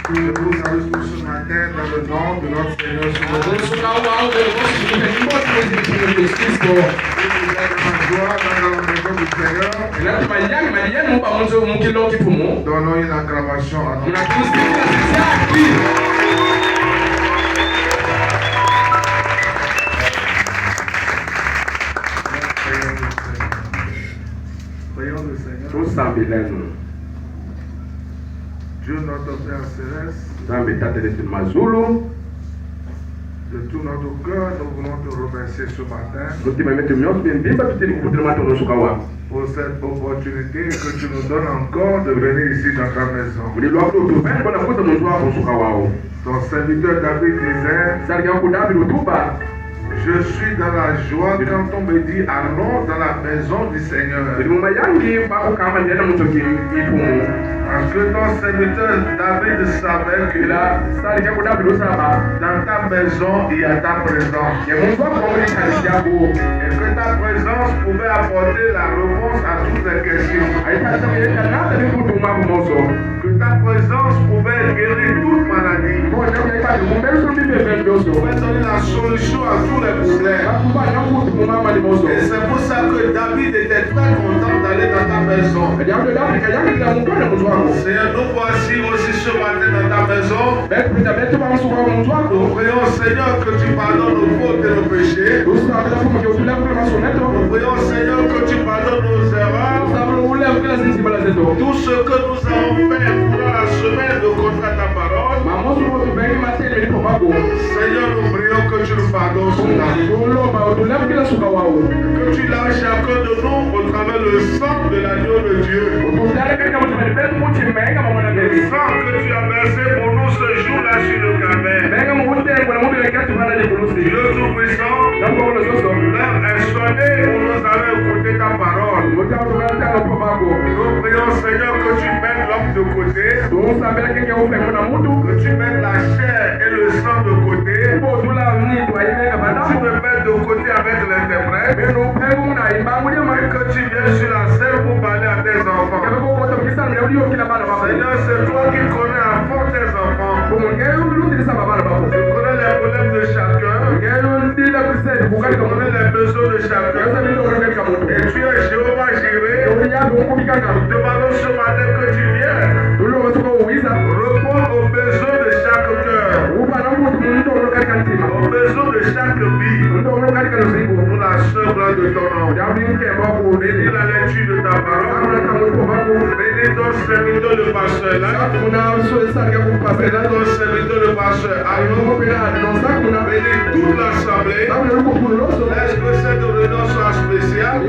Je vous salue tous ce matin dans le nom de notre Seigneur Jésus. Vous êtes ma joie dans la maison du Seigneur. Donnons une acclamation à notre Prions le Seigneur. Dieu notre Père Céleste, de tout notre cœur, nous voulons te remercier ce matin pour cette opportunité que tu nous donnes encore de venir ici dans ta maison. Ton serviteur David disait, je suis dans la joie quand on me dit allons dans la maison du Seigneur. Parce que ton serviteur David savait que dans ta maison il y a ta présence. Et que ta présence pouvait apporter la réponse à toutes les questions. Que ta présence pouvait guérir toute maladie. Pouvait donner la solution à tous les problèmes. Et c'est pour ça que David était très content d'aller dans ta maison. Seigneur, nous voici aussi ce matin dans ta maison. Nous prions, Seigneur, que tu pardonnes nos fautes et nos péchés. Nous prions, Seigneur, que tu pardonnes nos erreurs. Tout ce que nous avons fait pendant la semaine de contre ta parole. Seigneur, nous prions que tu nous pardonnes cela. Que tu laves chacun de nous au travers le sang de l'agneau de Dieu. Le sang que tu as versé pour nous ce jour-là sur le Calvaire. Dieu Tout-Puissant, l'heure est sonnée où nous allons écouter ta parole. Nous prions, Seigneur, que tu mettes l'homme de côté. Que tu mettes la chair et le sang de côté. Tu me mets de côté avec l'interprète. Et que tu viennes sur la scène pour parler à tes enfants. Seigneur, c'est toi qui connais à fond tes enfants. Tu connais les problèmes de chacun. Tu connais les besoins de chacun. Et tu es Jéhovah Jireh. Nous demandons ce matin que tu viennes répondre aux besoins de chaque cœur, aux besoins de chaque vie, pour la seule gloire de ton nom. Bénis la lecture de ta parole. Bénis ton serviteur le pasteur là. Bénis ton serviteur le pasteur Arnaud. Bénis toute l'assemblée. Laisse que cette réunion soit spéciale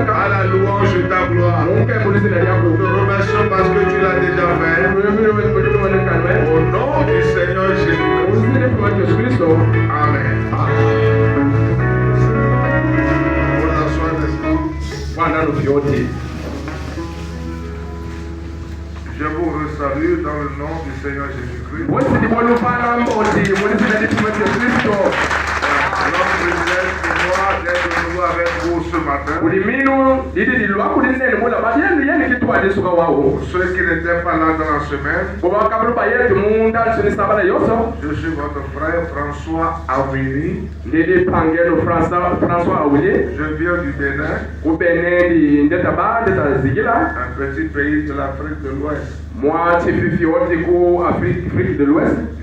à la louange de ta gloire. Nous te remercions parce que tu l'as déjà fait. Au nom du Seigneur Jésus-Christ. Amen. Je vous resalue dans le nom du Seigneur Jésus-Christ. Alors, privilège pour moi d'être de nouveau avec vous ce matin. Pour ceux qui n'étaient pas là dans la semaine, je suis votre frère François Aouli. Je viens du Bénin, un petit pays de l'Afrique de l'Ouest.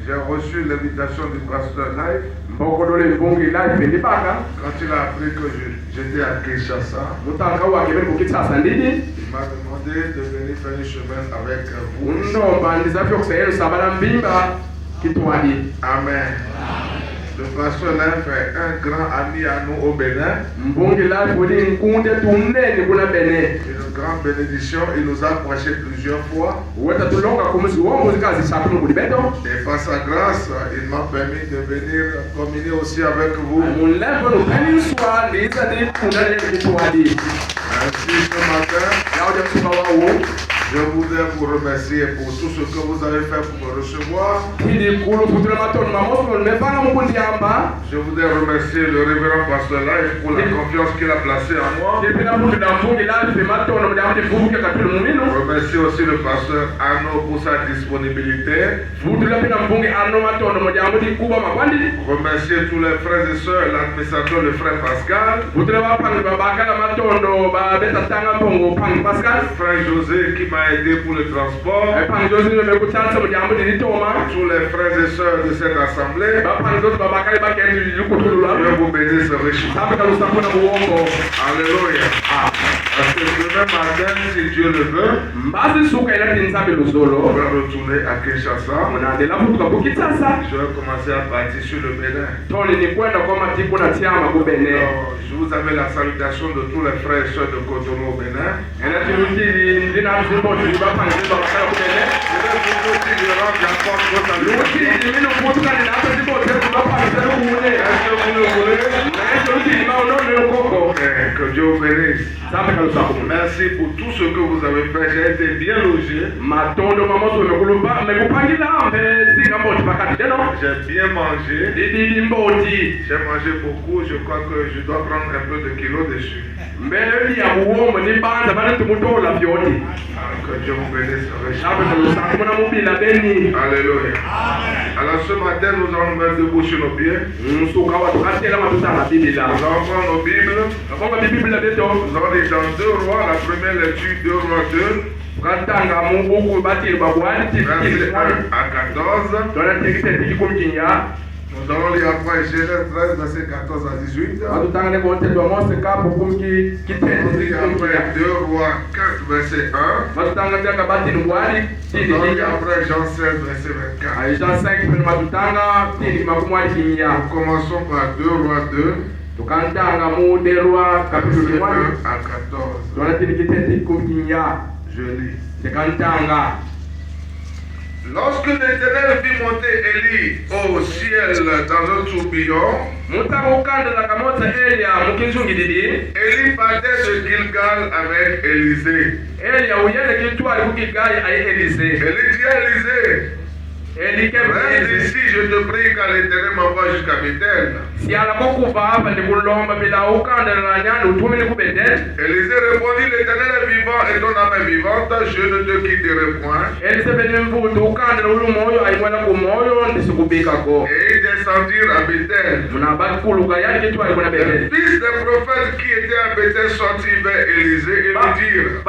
J'ai reçu l'invitation du pasteur Life. Quand il a appris que j'étais à Kinshasa, il m'a demandé de venir faire une semaine avec vous. Amen. Le pasteur Life est un grand ami à nous au Bénin. Une grande bénédiction. Il nous a approché plusieurs fois. Et par sa grâce, il m'a permis de venir communier aussi avec vous. Ainsi ce matin, Je voudrais vous remercier pour tout ce que vous avez fait pour me recevoir. Je voudrais remercier le révérend pasteur Life pour la confiance qu'il a placée en moi. Remercier aussi le pasteur Arnaud pour sa disponibilité. Remercier tous les frères et sœurs, l'administrateur, le frère Pascal. Frère José qui m'a aidé pour le transport. Tous les frères et sœurs de cette assemblée. Je vous bénisse richement. Alléluia. Parce que demain matin, si Dieu le veut, on va retourner à Kinshasa. Je vais commencer à partir sur le Bénin. Je vous avais la salutation de tous les frères et sœurs de Cotonou au Bénin. Je vais vous dire de rendre la porte votre salutation. Est-ce que vous le voulez? Que Dieu vous bénisse. Merci pour tout ce que vous avez fait. J'ai été bien logé. J'ai bien mangé. J'ai mangé beaucoup. Je crois que je dois prendre un peu de kilos dessus. Que Dieu vous bénisse. Alléluia. Alors ce matin, nous allons nous mettre debout sur nos pieds. Nous allons prendre nos Bibles. Nous allons lire dans 2 Rois, la première lecture, 2 Rois 2. Verset 1 à 14. Nous allons lire après Genèse 13, verset 14 à 18. Nous allons lire après 2 Rois 4, verset 1. Nous allons lire après Jean 16, verset 24. Nous commençons par 2 Rois 2. Verset 1 à 14. Je lis. Lorsque l'Éternel vit monter Élie au ciel dans un tourbillon, Élie partait de Gilgal avec Élisée. Élie dit à Élisée, reste ici, je te prie, car l'Éternel m'envoie jusqu'à Bethel. Élisée répondit, l'Éternel est vivant et ton âme est vivante, je ne te quitterai point. Et ils descendirent à Bethel. Les fils des prophètes qui étaient à Bethel sortirent vers Élisée et lui dirent,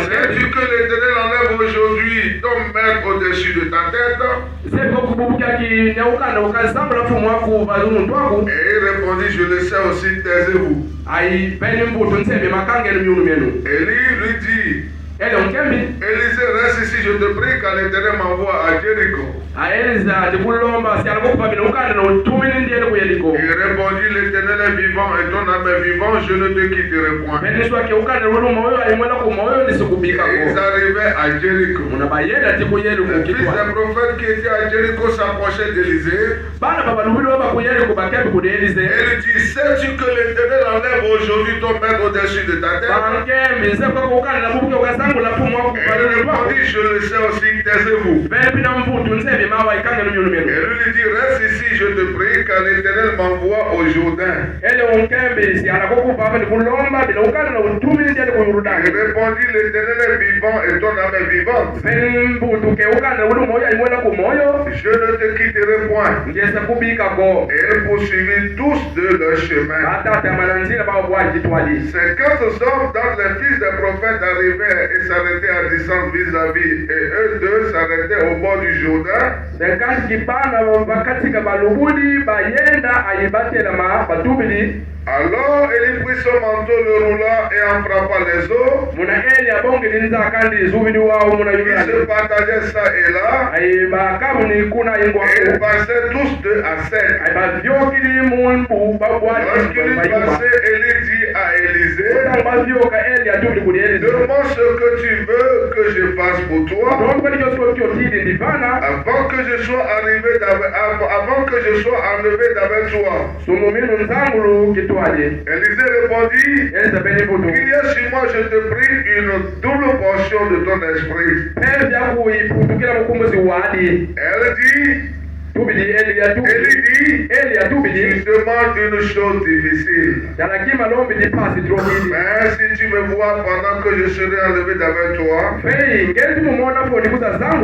sais-tu que l'Éternel enlève aujourd'hui ton maître au-dessus de ta tête? Et il répondit, je le sais aussi, taisez-vous. Élie lui dit, Élisée, reste ici, je te prie, car l'Éternel m'envoie à Jéricho. Il répondit, l'Éternel est vivant et ton âme est vivant, je ne te quitterai point. Et ils arrivaient à Jéricho. Les fils des prophètes qui étaient à Jéricho s'approchaient d'Élisée. Et lui dit, sais-tu que l'Éternel enlève aujourd'hui ton maître au-dessus de ta tête? Et il répondit, je le sais aussi, taisez-vous. Et lui dit, reste ici, je te prie, car l'Éternel m'envoie au Jourdain. Il répondit, l'Éternel est vivant et ton âme est vivante. Je ne te quitterai point. Et ils poursuivirent tous de leur chemin. Ces 4 hommes, dans les fils des prophètes, arrivèrent et s'arrêtaient à distance vis-à-vis. Et eux deux s'arrêtaient au bord du Jourdain. Alors Élie prit son manteau, le roula et en frappa les eaux. Qui se partageaient ça et là. Et ils passaient tous 2 à 7. Lorsqu'il passaient, Élie dit à Élisée, demande ce que tu veux que je fasse pour toi. Avant que je sois enlevé d'avec toi. Élisée répondit, qu'il y a sur moi, je te prie, une double portion de ton esprit. Elle dit, Élie dit, tu demandes une chose difficile. Mais si tu me vois pendant que je serai enlevé d'avec toi,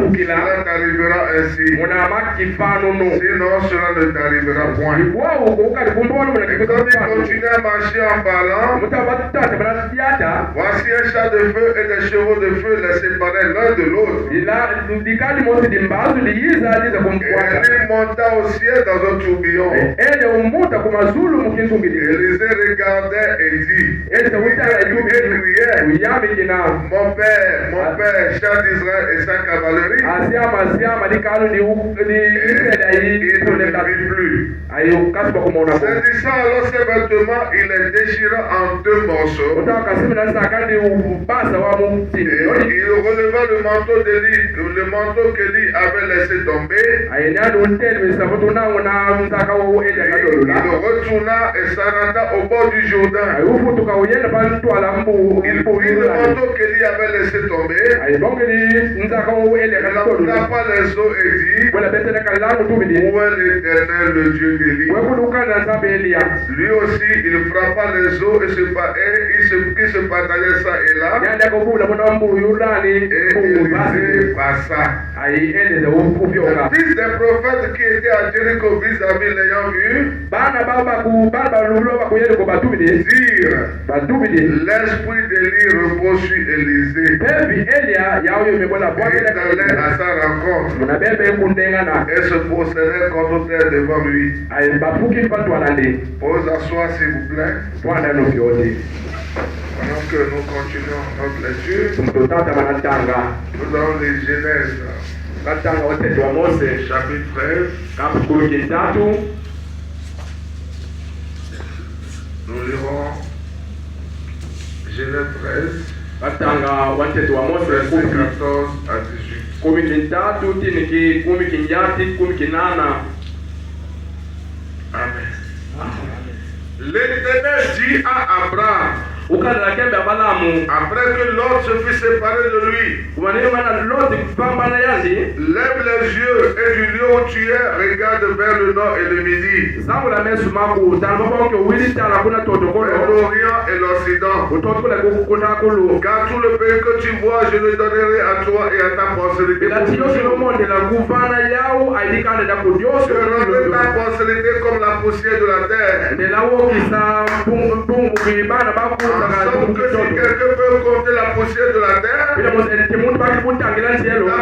cela t'arrivera ainsi. Sinon, cela ne t'arrivera point. Et comme il continue à marcher en parlant, voici un char de feu et des chevaux de feu les séparaient l'un de l'autre. Il monta au ciel dans un tourbillon. Élisée regardait et dit, et criait, mon père, char d'Israël et sa cavalerie. Il ne le vit plus. Saisissant alors ses vêtements, il les déchira en deux morceaux. Et il releva le manteau d'Élie, le manteau qu'Élie avait laissé tomber. Il retourna et s'arrêta au bord du Jourdain. Il prit le manteau qu'Élie avait laissé tomber. Il frappa les eaux et dit, où est l'Éternel, le Dieu d'Élie? Lui aussi, il frappa les eaux et qui se partageaient ça et là. Et Élisée passa. Le fils des prophètes qui était à Jéricho vis-à-vis l'ayant vu, dire, l'esprit d'Élie repose sur Élisée. Et il allait à sa rencontre et se prosternait contre terre devant lui. Pose asseoir s'il vous plaît. Pendant que nous continuons notre lecture, nous avons les Genèse. Chapitre 13. Nous lirons Genèse 13. Verset 14 à 18. Amen. L'Éternel dit à Abraham, après que Lot se fut séparé de lui, lève les yeux et du lieu où tu es, regarde vers le nord et le midi, vers l'Orient et l'Occident. Car tout le pays que tu vois, je le donnerai à toi et à ta postérité. Je rendrai ta postérité comme la poussière de la terre. En sorte que si quelqu'un peut compter la poussière de la terre, la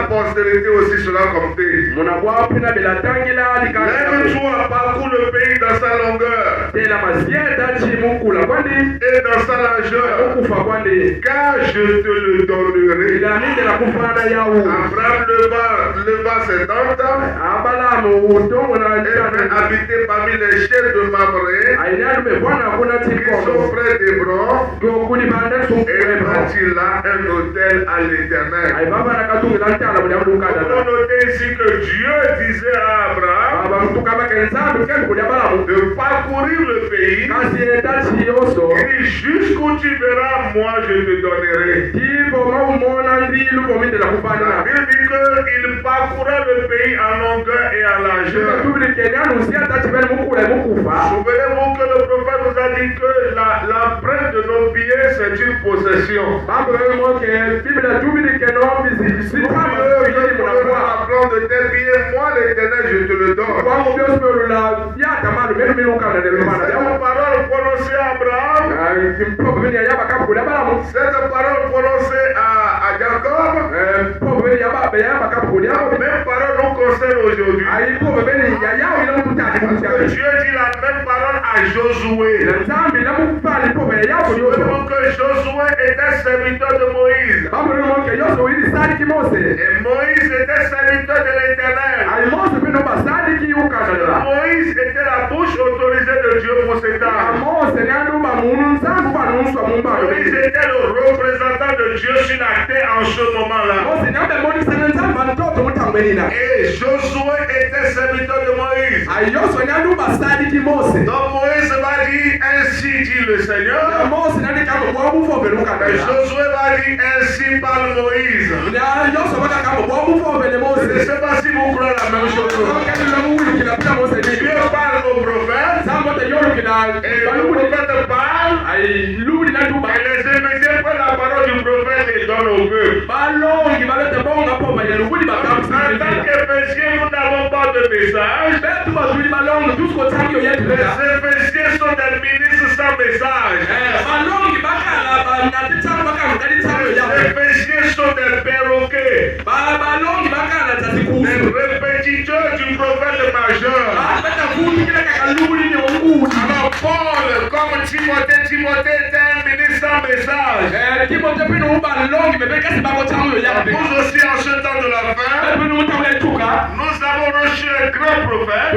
postérité aussi sera comptée. Lève-toi, parcours le pays dans sa longueur et dans sa largeur, car je te le donnerai. Abraham leva ses tentes et vint habiter parmi les chefs de Mamré qui sont près d'Hébron. Et bâtit là un hôtel à l'Éternel. On peut noter ici que Dieu disait à Abraham de parcourir le pays. Il dit, jusqu'où tu verras, moi je te donnerai. La Bible dit qu'il parcourra le pays en longueur et en largeur. Souvenez-vous que le prophète nous a dit que l'empreinte de nos pieds, c'est une possession. De tes pieds, moi l'Éternel, je te le donne. Cette parole prononcée à Abraham, cette parole prononcée à Jacob, même parole nous concerne aujourd'hui. Dieu dit la même parole à Josué. Souvenez-vous que Josué était serviteur de Moïse. Et Moïse était serviteur de l'Éternel. Moïse était la bouche autorisée de Dieu pour cet âge. Moïse était le représentant de Dieu sur la terre en ce moment-là. Et Josué était serviteur de Moïse. Donc Moïse va dire, ainsi dit le Seigneur. Et Josué va dire, ainsi parle Moïse. Je ne sais pas si vous croyez la même chose. Dieu parle au prophète. Et le prophète parle. Et les émissaires prennent la parole du prophète et donnent au peuple. En tant qu'Éphésiens, nous n'avons pas de message. Les Éphésiens sont des ministres sans message. Les Éphésiens sont des perroquets. Les répétiteurs du prophète majeur. Alors Paul, comme Timothée était un ministre sans message. Nous aussi en ce temps de la fin, nous avons reçu un grand prophète.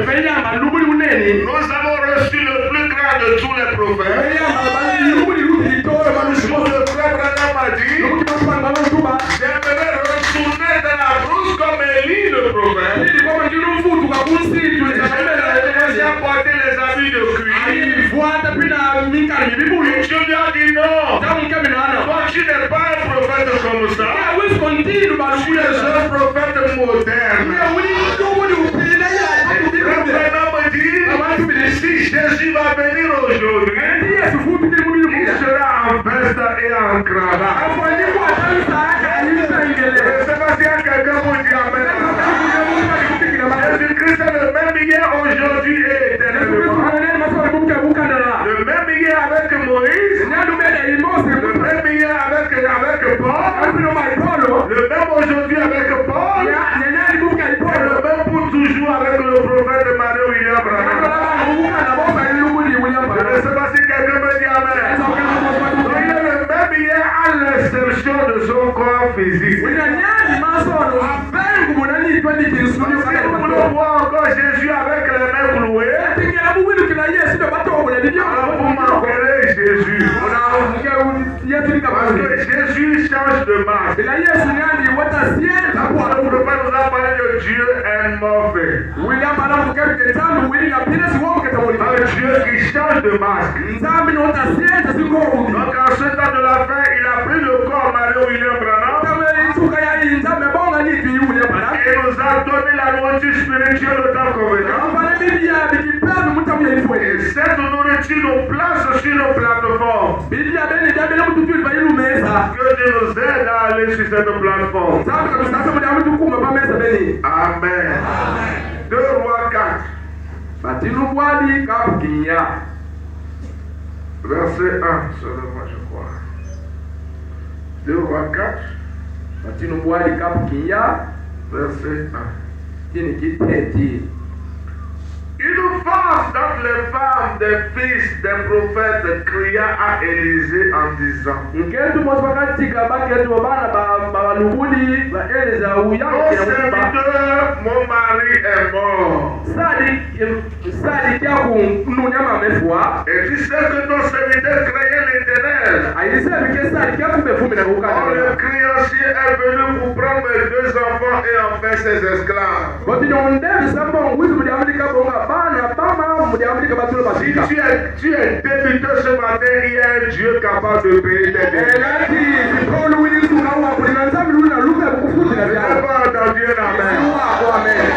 Nous avons reçu le plus grand de tous les prophètes. Le frère Branham a dit, j'aimerais retourner dans la brousse comme Élie le prophète. J'ai apporté les habits de cuir. Et Dieu lui a dit non. Toi tu n'es pas un prophète comme ça. Tu es un prophète moderne. Branham dit, si Jésus va venir aujourd'hui, il sera en veste et en cravate. Je ne sais pas s'il y a quelqu'un pour dire amen. Jésus-Christ est le même hier, aujourd'hui et éternellement. Le même hier avec Moïse. Le même hier avec Paul. Le même aujourd'hui avec Paul. Et le même pour toujours avec le prophète Mario William Branham. Je ne sais pas si quelqu'un me dit amen. Il est le même hier à l'exception de son corps physique. Si vous voulez voir encore Jésus avec les mains clouées, alors vous manquerez Jésus. Parce que Jésus change de masque. Le prophète nous a parlé de Dieu est mauvais. Un Dieu qui change de masque. Donc en ce temps de la fin, il a pris le corps Mario William Branham et nous a donné la nourriture spirituelle au temps convenant. Et cette nourriture nous place sur nos plateformes. Que Dieu nous aide à aller sur cette plateforme. Amen. 2 Rois 4. Verset 1 seulement, je crois. 2 Rois 4. Verset 1. Une femme dans les femmes des fils des prophètes cria à Élisée en disant, ton serviteur, mon mari est mort. Et tu sais que ton serviteur craignait l'Éternel. Or le créancier est venu pour prendre mes 2 enfants et en faire ses esclaves. Si tu es débuté ce matin, il y a un Dieu capable de payer tes dettes. Je n'ai pas entendu un amen.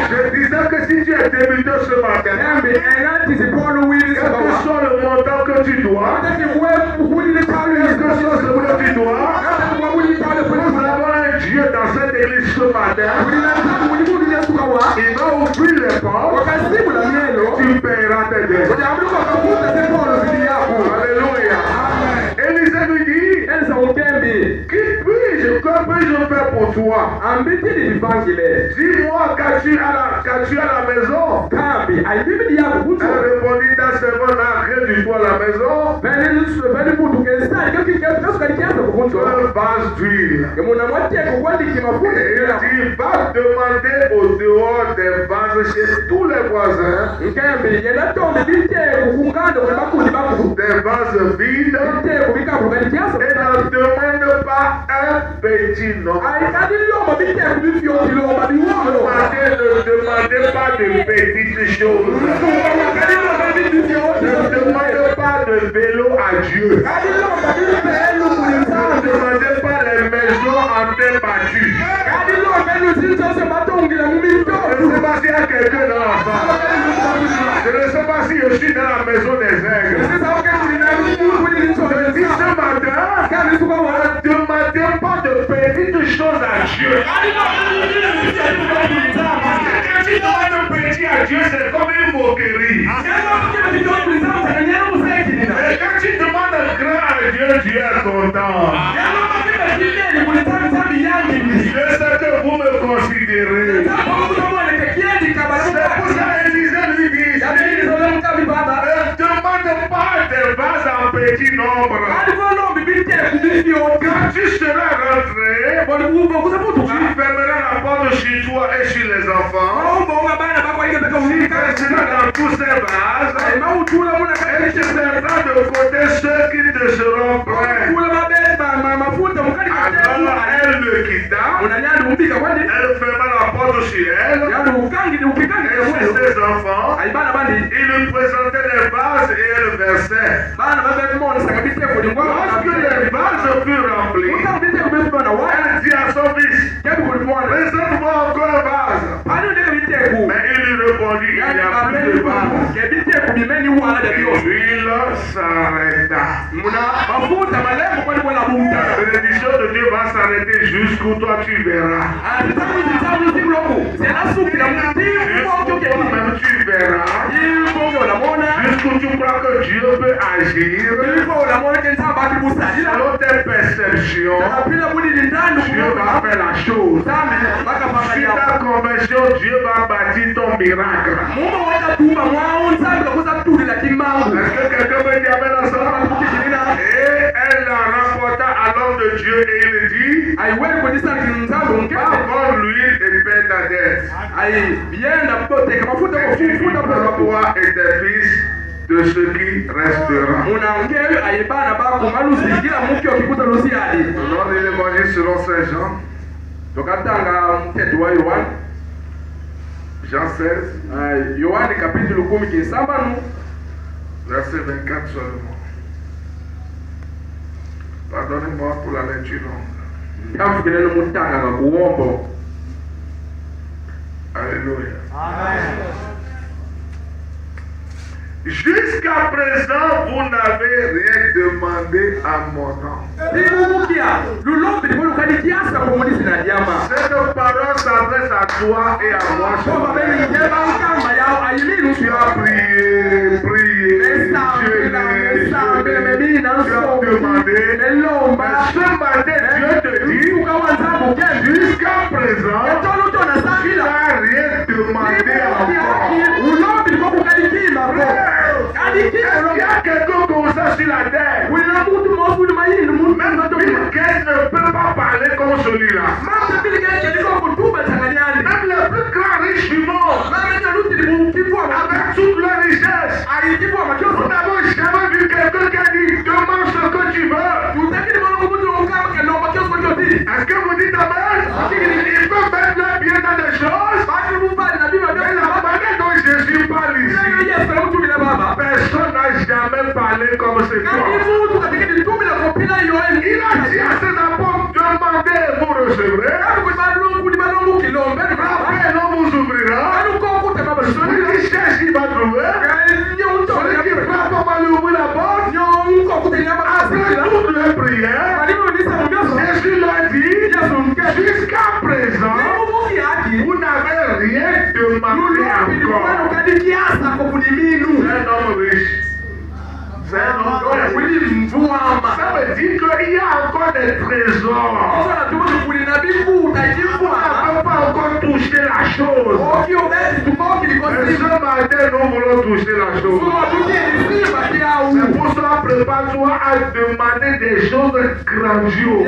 Je disais que si tu es débuté ce matin, quel que soit le montant que tu dois, quel que soit ce que tu dois, nous avons un Dieu dans cette église ce matin. Il va ouvrir les portes. Tu paieras tes dettes. Alléluia. Élisée lui dit, qui puis-je, que puis-je faire pour toi? Dis-moi qu'as-tu à la maison? Elle répondit, ta servante n'a rien du tout à la maison. Un vase d'huile. Et il dit, va demander au dehors des vases chez tous les voisins. Des vases vides. Et ne demande pas un petit nom. Ne demandez pas de petites choses. Ne demandez pas de vélo à Dieu. Ne demandez pas les maisons en terre battue. Je ne sais pas s'il y a quelqu'un dans la salle. Je ne sais pas si je suis dans la maison des aigles. Je dis ce matin, ne demandez pas de petites choses à Dieu. Quand tu demandes un petit à Dieu, c'est comme une moquerie. Et quand tu demandes un grand à Dieu, Dieu est content. Je sais que vous me considérez. C'est pour ça qu'Élisée lui dit, ne demande pas des vases en petit nombre. Quand tu seras rentré, tu fermeras la porte sur toi et sur les enfants. Tu resteras dans tous ces vases et tu mettras de côté ceux qui te seront prêts. Alors elle le quitta. Elle ferma la porte sur elle. Et sur ses enfants, il lui présentait les vases et elle versait. Lorsque les vases furent remplis, elle dit à son fils, présente-moi encore un vase. Mais il lui répondit, il n'y a plus de vase. Et l'huile s'arrêta. La bénédiction de Dieu va s'arrêter jusqu'où toi tu verras. Toi-même tu verras. Jusqu'où tu crois que Dieu peut agir. Selon tes perceptions, Dieu va faire la chose. Si ta conversion, Dieu va bâtir ton miracle. Est-ce que quelqu'un veut dire amen ensemble? Et elle la rapporta à l'homme de Dieu et il dit, avant l'huile et paie ta dette. Et tu vivras toi et tes fils de ce qui restera. Dans l'évangile selon Saint Jean, Jean 16, verset 24 seulement. Pardonnez-moi pour la lecture longue. Alléluia. Amen. Jusqu'à présent, vous n'avez rien demandé à mon nom. Cette parole s'adresse à toi et à moi. Tu as prié, tu as demandé. Mais ce matin, Dieu te dit, jusqu'à présent, tu n'as rien demandé à moi. Est-ce qu'il y a quelqu'un comme ça sur la terre? Même Bill Gates ne peut pas parler comme celui-là. Même le plus grand riche du monde, avec toute leur richesse, nous n'avons jamais vu quelqu'un qui a dit demande ce que tu veux. Est-ce que vous dites amen? Il peut mettre le pied dans des choses. Mais la manière dont Jésus parle ici, personne n'a jamais parlé comme ce toi. Il a dit à ses apôtres, demandez et vous recevrez. Frappez et l'on vous ouvrira. Celui qui cherche, il va trouver. Celui qui frappe, on va lui ouvrir la porte. Après toutes les prières, Jésus leur dit, jusqu'à présent, vous n'avez rien demandé encore. C'est un homme riche. C'est un homme riche. Ça veut dire qu'il y a encore des trésors. chose. Mais ce matin, nous voulons toucher la chose. C'est pour cela, prépare-toi à demander des choses grandioses.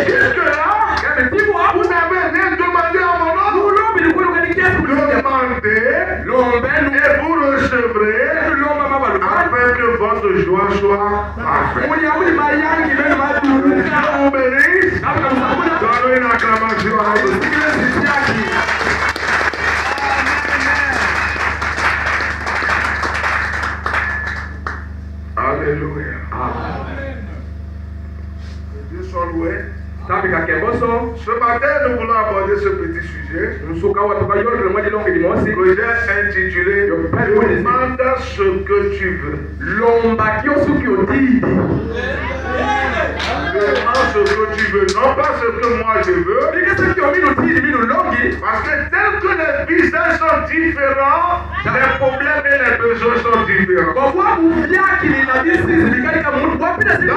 Jusque-là, vous n'avez rien demandé à mon nom. Demandez et vous recevrez afin que votre joie soit parfaite. Vous bénisse. Donnez une acclamation à vous. Alléluia. Amen. Dieu soit loué. Ce matin, nous voulons aborder ce petit sujet que j'ai intitulé Demande ce que tu veux. Demande ce que tu veux, non pas ce que moi je veux. Parce que tel que les visages sont différents, les problèmes et les besoins sont différents. Donc, ce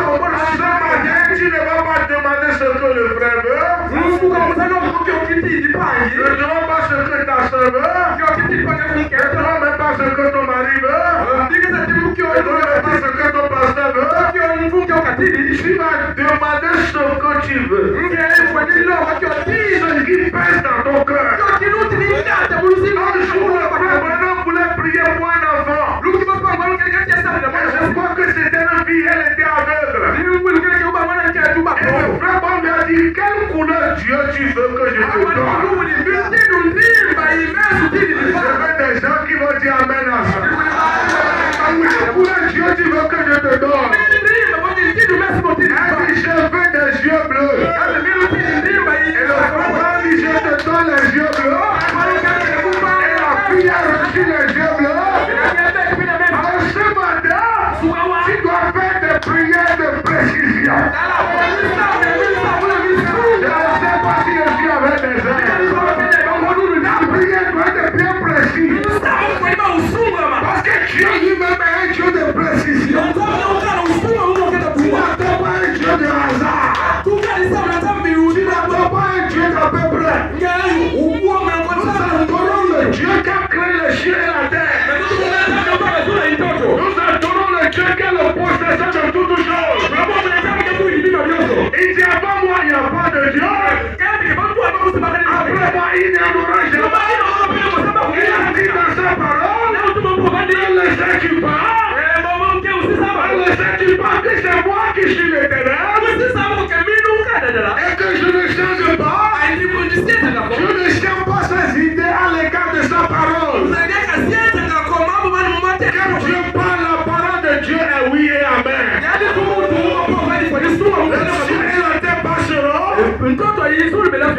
matin, tu ne vas pas demander ce que le frère veut. Ne demande pas ce que ta soeur veut. Ne demande même pas ce que ton mari veut. Ne demande même pas ce que ton pasteur veut. Tu vas demander ce que tu veux. Ce qui pèse dans ton cœur. Un jour, le frère Branham voulait prier pour un enfant. Je crois que c'était une fille, elle était aveugle. Et le frère Branham lui a dit, quelle couleur Dieu tu veux que je te donne? Je veux des gens qui vont dire amen à ça. Quelle couleur Dieu tu veux que je te donne? Elle dit, je veux des yeux bleus. Et le frère dit, je te donne les yeux bleus. Et la fille a reçu les yeux bleus. Alors ce matin, tu dois faire des prières de précision. Je ne sais pas si je suis avec des ailes. La prière doit être bien précise. Parce que Dieu lui-même est un Dieu de précision. Tu n'attends pas un Dieu de hasard. Tu n'attends pas un Dieu d'à peu près. Nous adorons le Dieu qui a créé le ciel et la terre. Nous adorons le Dieu qui a le possesseur de toutes choses. Il dit avant moi, il n'y a pas de Dieu. Après moi, il n'y en aura jamais. Il a dit dans sa parole, ne sais-tu pas? Ne sais-tu pas que c'est moi qui suis l'éternel? Et que je ne change pas? Je ne change pas ses idées à l'égard de sa parole. Quand Dieu parle, la parole de Dieu est oui et amen. Le ciel et la terre passeront, mais la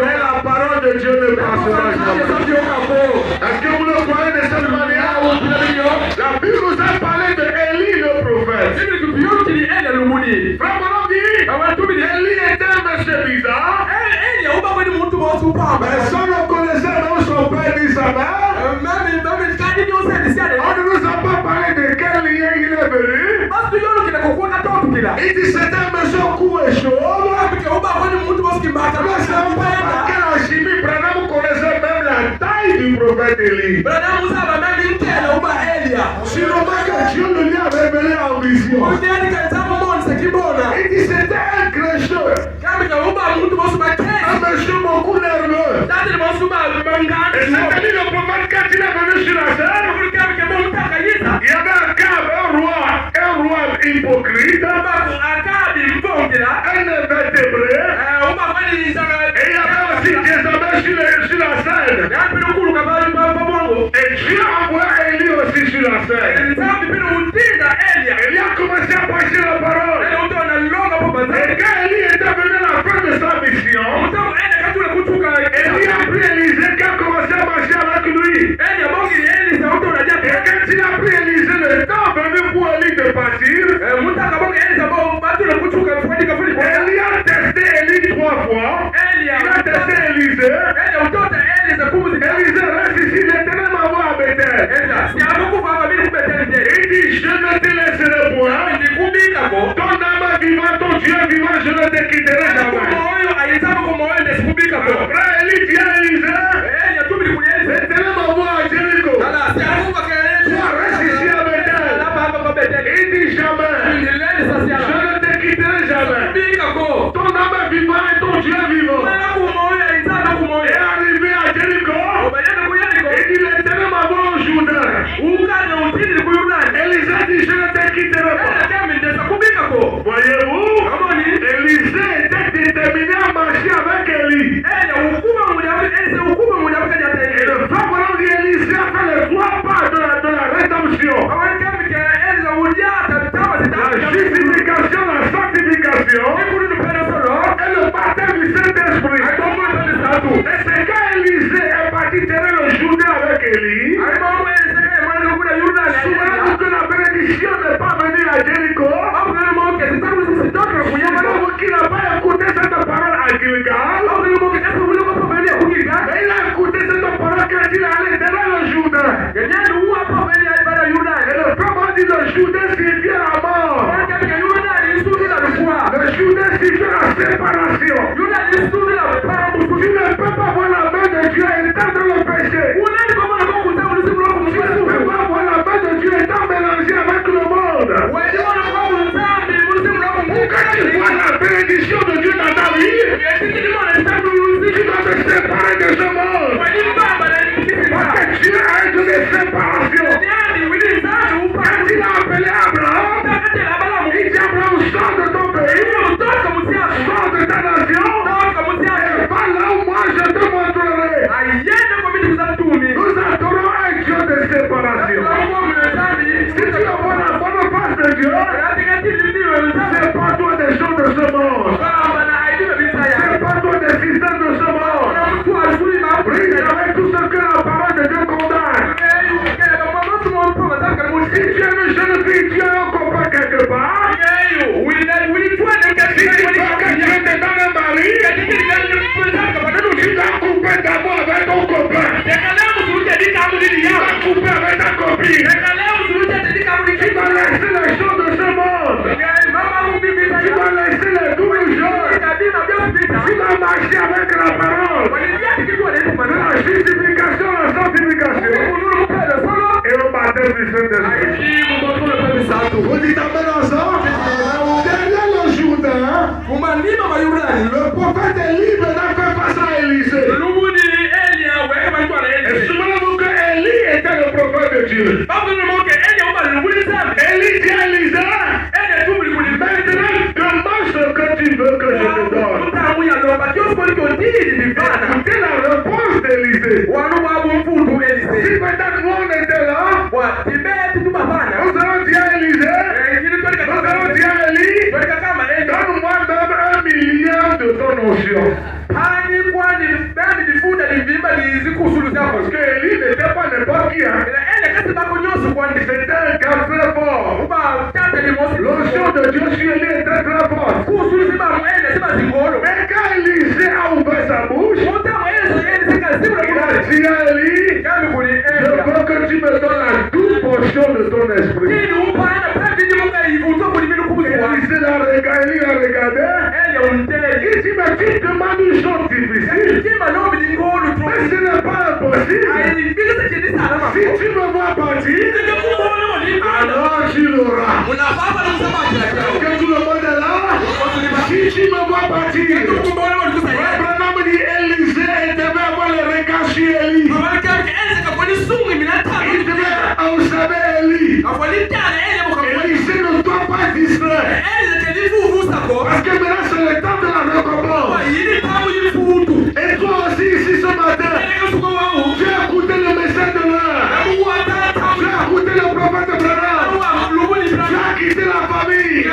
parole de Dieu ne passera jamais. Est-ce que vous le croyez de cette manière? La Bible nous a parlé de Élie le prophète. Frère Branham dit, Élie était un monsieur bizarre. Personne ne connaissait même son père ni sa mère. On ne nous a pas parlé de quel lien il est venu. Il dit c'était un monsieur court et chaud. Quelle alchimie, Branham connaissait même la taille du prophète Élie. Sûrement que Dieu le lui a révélé en vision. Il dit c'était un grincheux. Un monsieur beaucoup nerveux. Et c'était lui le prophète quand il est venu sur la scène. Il y avait un roi hypocrite, un invertébré. Et il y avait aussi Jézabel sur la scène. Et Dieu envoie Élie aussi sur la scène. Élie a commencé à prêcher la parole. Et quand Élie était venu à la fin de sa mission, Élie a pris Élisée qui a commencé à marcher avec lui. Et quand il a pris Élisée, le temps venu pour Élie de partir, Élie a testé Élie 3 fois. Il a testé Élisée. Élisée reste ici, l'Éternel m'envoie à Bethel. Il dit, je ne te laisserai point. Ton âme vivant, ton Dieu vivant, je ne te quitterai jamais. Après Élie dit à Élisée, c'est tellement bon à Jéricho. Toi, reste ici avec elle. Il dit jamais, je ne te quitterai jamais. Ton âme est vivant et ton Dieu est vivant. Et arrivé à Jéricho, il dit l'Éternel m'a envoyé au Jourdain. Élisée dit, je ne te quitterai pas. Voyez-vous, Élisée était déterminé à marcher avec Élie. Et le frère dit Élisée a fait les 3 pas de la rédemption. La justification, la sanctification et le baptême du Saint-Esprit. Et c'est quand Élisée est parti terrer le Jourdain avec Élie. Souvenez-vous que la bénédiction n'est pas venue à Jéricho. Souvenez-vous qu'il n'a pas écouté cette parole à Gilgal. Mais il a écouté cette parole quand il allait derrière le Jourdain. Et le frère dit le Jourdain signifie la mort. Le Jourdain signifie la séparation. Tu ne peux pas voir la main de Dieu étant dans le péché. Tu ne peux pas voir la main de Dieu étant mélangé avec le monde. Quand tu vois la bénédiction de Dieu dans ta vie, tu dois te séparer de ce monde. Parce que Dieu a une séparation. Quand il a appelé Abraham, il dit Abraham, sors de ton pays, sors de ta nation, et va là où moi je te montrerai. Nous adorons un Dieu de séparation. Si tu veux voir la bonne face de Dieu, sépare-toi des choses de ce monde. Sépare-toi des systèmes de ce monde. Brise avec tout ce que la parole de Dieu condamne. Si tu es une jeune fille, tu as un copain quelque part. Si tu vois que Dieu te donne un mari, tu dois couper d'abord avec ton copain. Tu dois couper avec ta copine. Tu dois laisser les choses de ce monde. Tu dois laisser les doubles choses. Tu dois marcher avec la parole. La justification, la sanctification. Et le baptême du Saint-Esprit. Vous dites amen ensemble. Derrière le Jourdain, le prophète Élie n'a fait face à Élisée. Et souvenez-vous que Élie était le prophète de Dieu. Élie dit à Élisée, maintenant demande ce que tu veux que je te donne. Écoutez la réponse d'Élisée. Si peut-être nous on était là, nous allons dire à Élisée, nous allons dire à Élie, donne-moi même 1 milliard de ton onction. Parce que Élie n'était pas n'importe qui. C'était un gars très fort. L'onction de Dieu sur Élie était très forte. Mais quand Élisée a ouvert sa bouche, il a dit à Élie, je veux que tu me donnes la double portion de ton esprit. Élisée l'a regardé. Il dit, mais tu demandes une chose difficile. Mais ce n'est pas impossible. Si tu me vois partir, alors tu l'auras. Est-ce que tout le monde est là? Si tu me vois partir, Abraham dit Élisée devait avoir le regard sur Élie. Il devait observer Élie. Élisée ne doit pas distraire. Parce que maintenant c'est le temps de la récompense. Et toi aussi ici ce matin, tu as écouté le message de l'heure. Tu as écouté le prophète Branham. Tu as quitté la famille. Tu as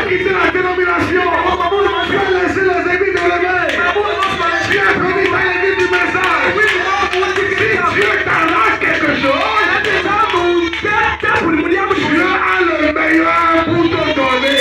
quitté la dénomination. Tu as laissé les amis de l'éveil. Tu as connu dans l'église du message. Si Dieu t'arrache quelque chose, Dieu a le meilleur pour te donner.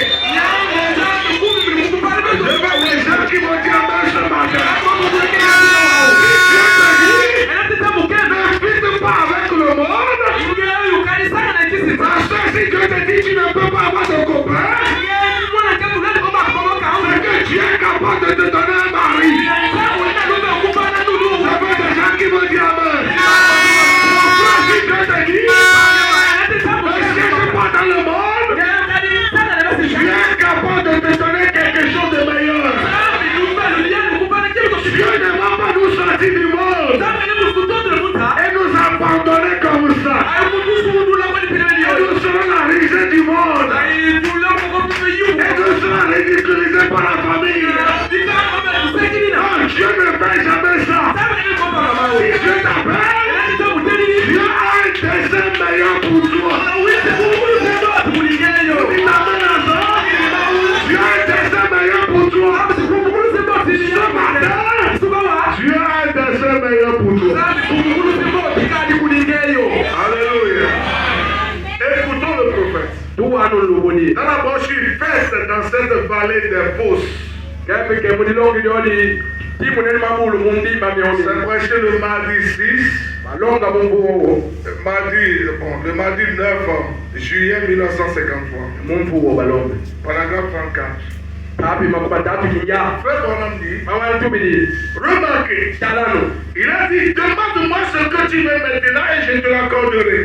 soir, ce matin, Dieu a un dessein meilleur pour toi. Alléluia. Écoutons le prophète. D'abord, je suis fait dans cette vallée des fosses. C'est prêché le mardi 6. Le mardi 9 juillet 1953. Paragraphe 34. Frère Bonhomme dit, remarquez, il a dit, demande-moi ce que tu veux maintenant et je te l'accorderai.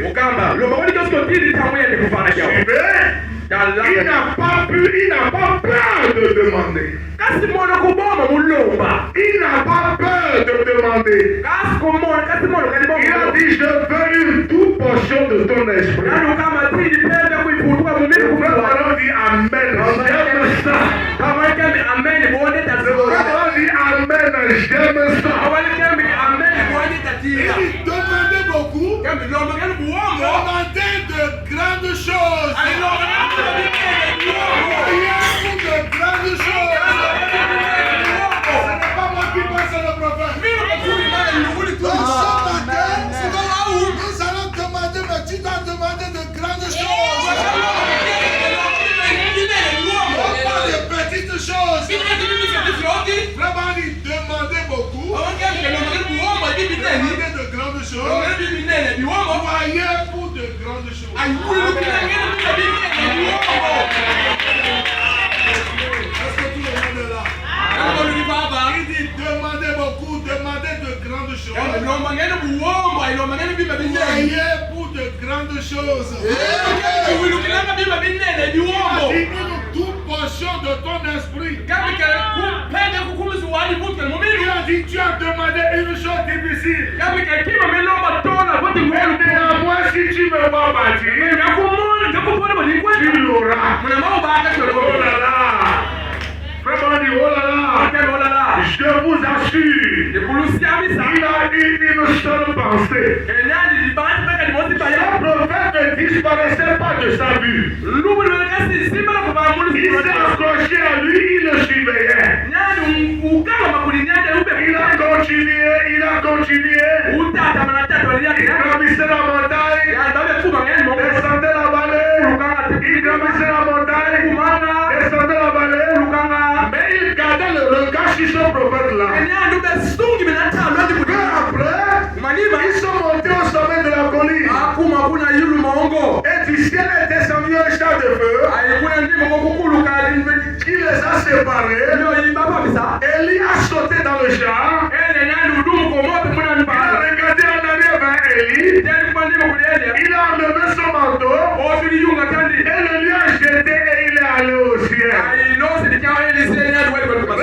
Il n'a pas peur de demander. Il n'a pas peur de demander. Il a dit, je veux une toute portion de ton esprit. Le frère Bonhomme dit, amen. J'aime ça. Le frère Bonhomme dit, amen. J'aime ça. Il dit, demandez beaucoup. Demandez de grandes choses. De grandes choses. Ce n'est pas moi qui pense à le prophète. Ce matin, nous allons demander, mais tu dois demander de grandes choses. Pas de petites choses. Vraiment, il demandait beaucoup. Demandez de grandes choses. Voyez pour de grandes choses. Est-ce que tout le monde est là? Il dit demandez beaucoup, demandez de grandes choses. Voyez pour de grandes choses. Il dit une toute portion de ton esprit. Il a dit tu as demandé une chose difficile. Mais néanmoins si tu me vois bâtir, tu l'auras. Oh là là. Vraiment dit, oh là là, je vous assure, il a eu une seule pensée. Ce prophète ne disparaissait pas de sa vue. Il s'est accroché à lui, il le surveillait. Il a continué. Il gravissait la montagne, descendait la vallée, il gravissait la montagne, descendait la vallée. Mais il gardait le regard sur ce prophète-là. Peu après, ils sont montés au sommet de la colline. Et du ciel est descendu un char de feu qui les a séparés. Élie a sauté dans le char. Il a regardé en arrière vers Élie. Il a enlevé son manteau et le lui a jeté et il est allé au ciel.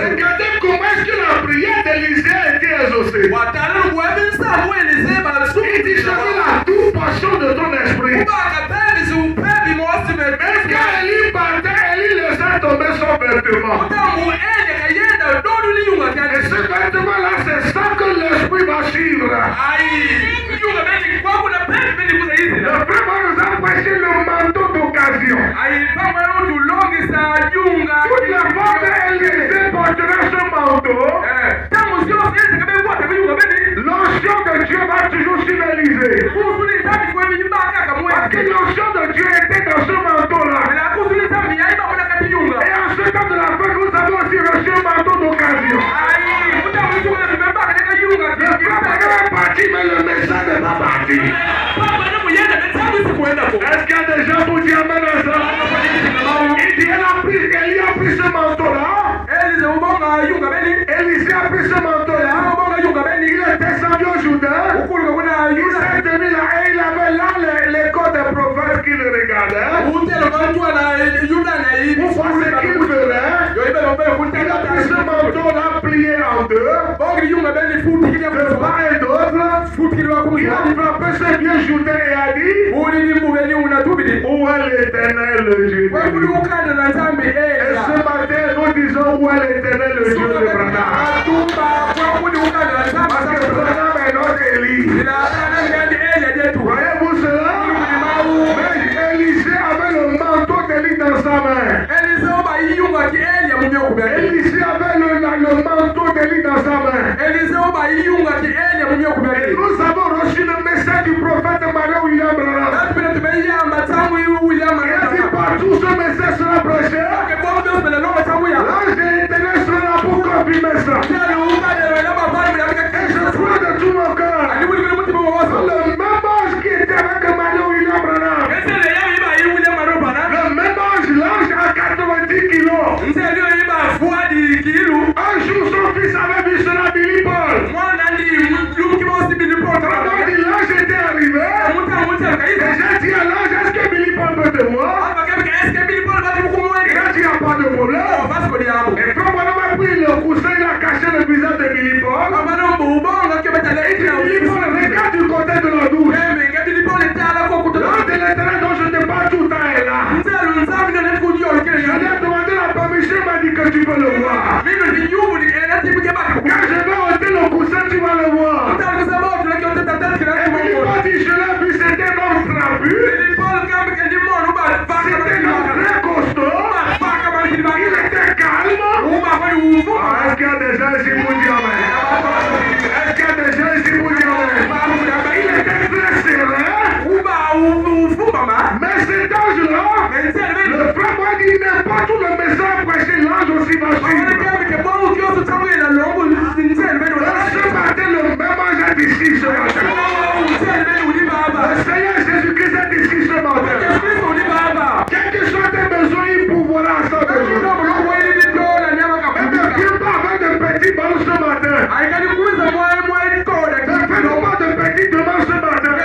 Regardez comment est-ce que la prière d'Élisée a été exaucée. Il dit, je veux la toute passion de ton esprit. Est-ce qu'Élie partait, Élie laissait tomber son vêtement. Et ce vêtement-là, c'est ça que l'esprit va suivre. Le frère nous a prêché le manteau d'occasion. Toute la femme d'Élisée portera ce manteau. L'onction de Dieu va toujours sur Élisée. Parce que l'onction de Dieu était dans ce manteau-là. Et en ce temps de la fête, nous avons aussi reçu un manteau d'occasion. Le frère est parti, mais le message n'est pas parti. Est-ce qu'il y a des gens pour dire amen à ça? Il dit, Élie a pris ce manteau-là. Élisée a pris ce manteau-là. Il est descendu au Jourdain. Il s'est tenu là et il avait là les corps des prophètes qui le regardaient. Pour voir ce qu'il ferait. Il a pris ce manteau-là plié en deux. De part et d'autre. Il a frappé ce vieux Jourdain et a dit, où est l'Éternel le Dieu? Et ce matin, nous disons, où est l'Éternel le Dieu de Branham? Parce que Branham est notre Élie. Voyez-vous cela? Mais Élisée avait le manteau d'Élie dans sa main. Élisée Et nous avons reçu le message du prophète Mario William Branham. Il a dit partout ce message sera prêché. L'ange de l'Éternel sera là pour confirmer ça. Et je crois de tout mon cœur. Le même ange qui était avec Mario William Branham. Le même ange, l'ange à 90 kilos. Un jour, son fils avait vu cela, Billy Paul. L'ange était arrivé. Et j'ai dit à l'ange, est-ce que Billy Paul peut te voir? Il a dit, il n'y a pas de problème. Et quand on a pris le coussin, il a caché le visage de Billy Paul. Billy Paul, regarde du côté de la douche. L'ange de l'Éternel dont je te parle tout le temps est là. Je lui ai demandé la permission, il m'a dit que tu peux le voir. Quand je vais ôter le coussin, tu vas le voir. Et Billy Paul dit, je l'ai vu, c'était un homme trapu. C'était un homme très costaud. Il était calme. Est-ce qu'il y a des gens ici pour dire amen? Est-ce qu'il y a des gens ici pour dire amen? Il était très serré. Mais cet ange-là, le frère m'a dit, n'importe où le message prêché, l'ange aussi va suivre. Ce matin, le même ange est ici ce matin. Le Seigneur Jésus-Christ est ici ce matin. Quel que soit tes besoins, il pourvoira à son besoin. Ne viens pas avec de petits ballons ce matin. Ne fais pas de petites demandes ce matin.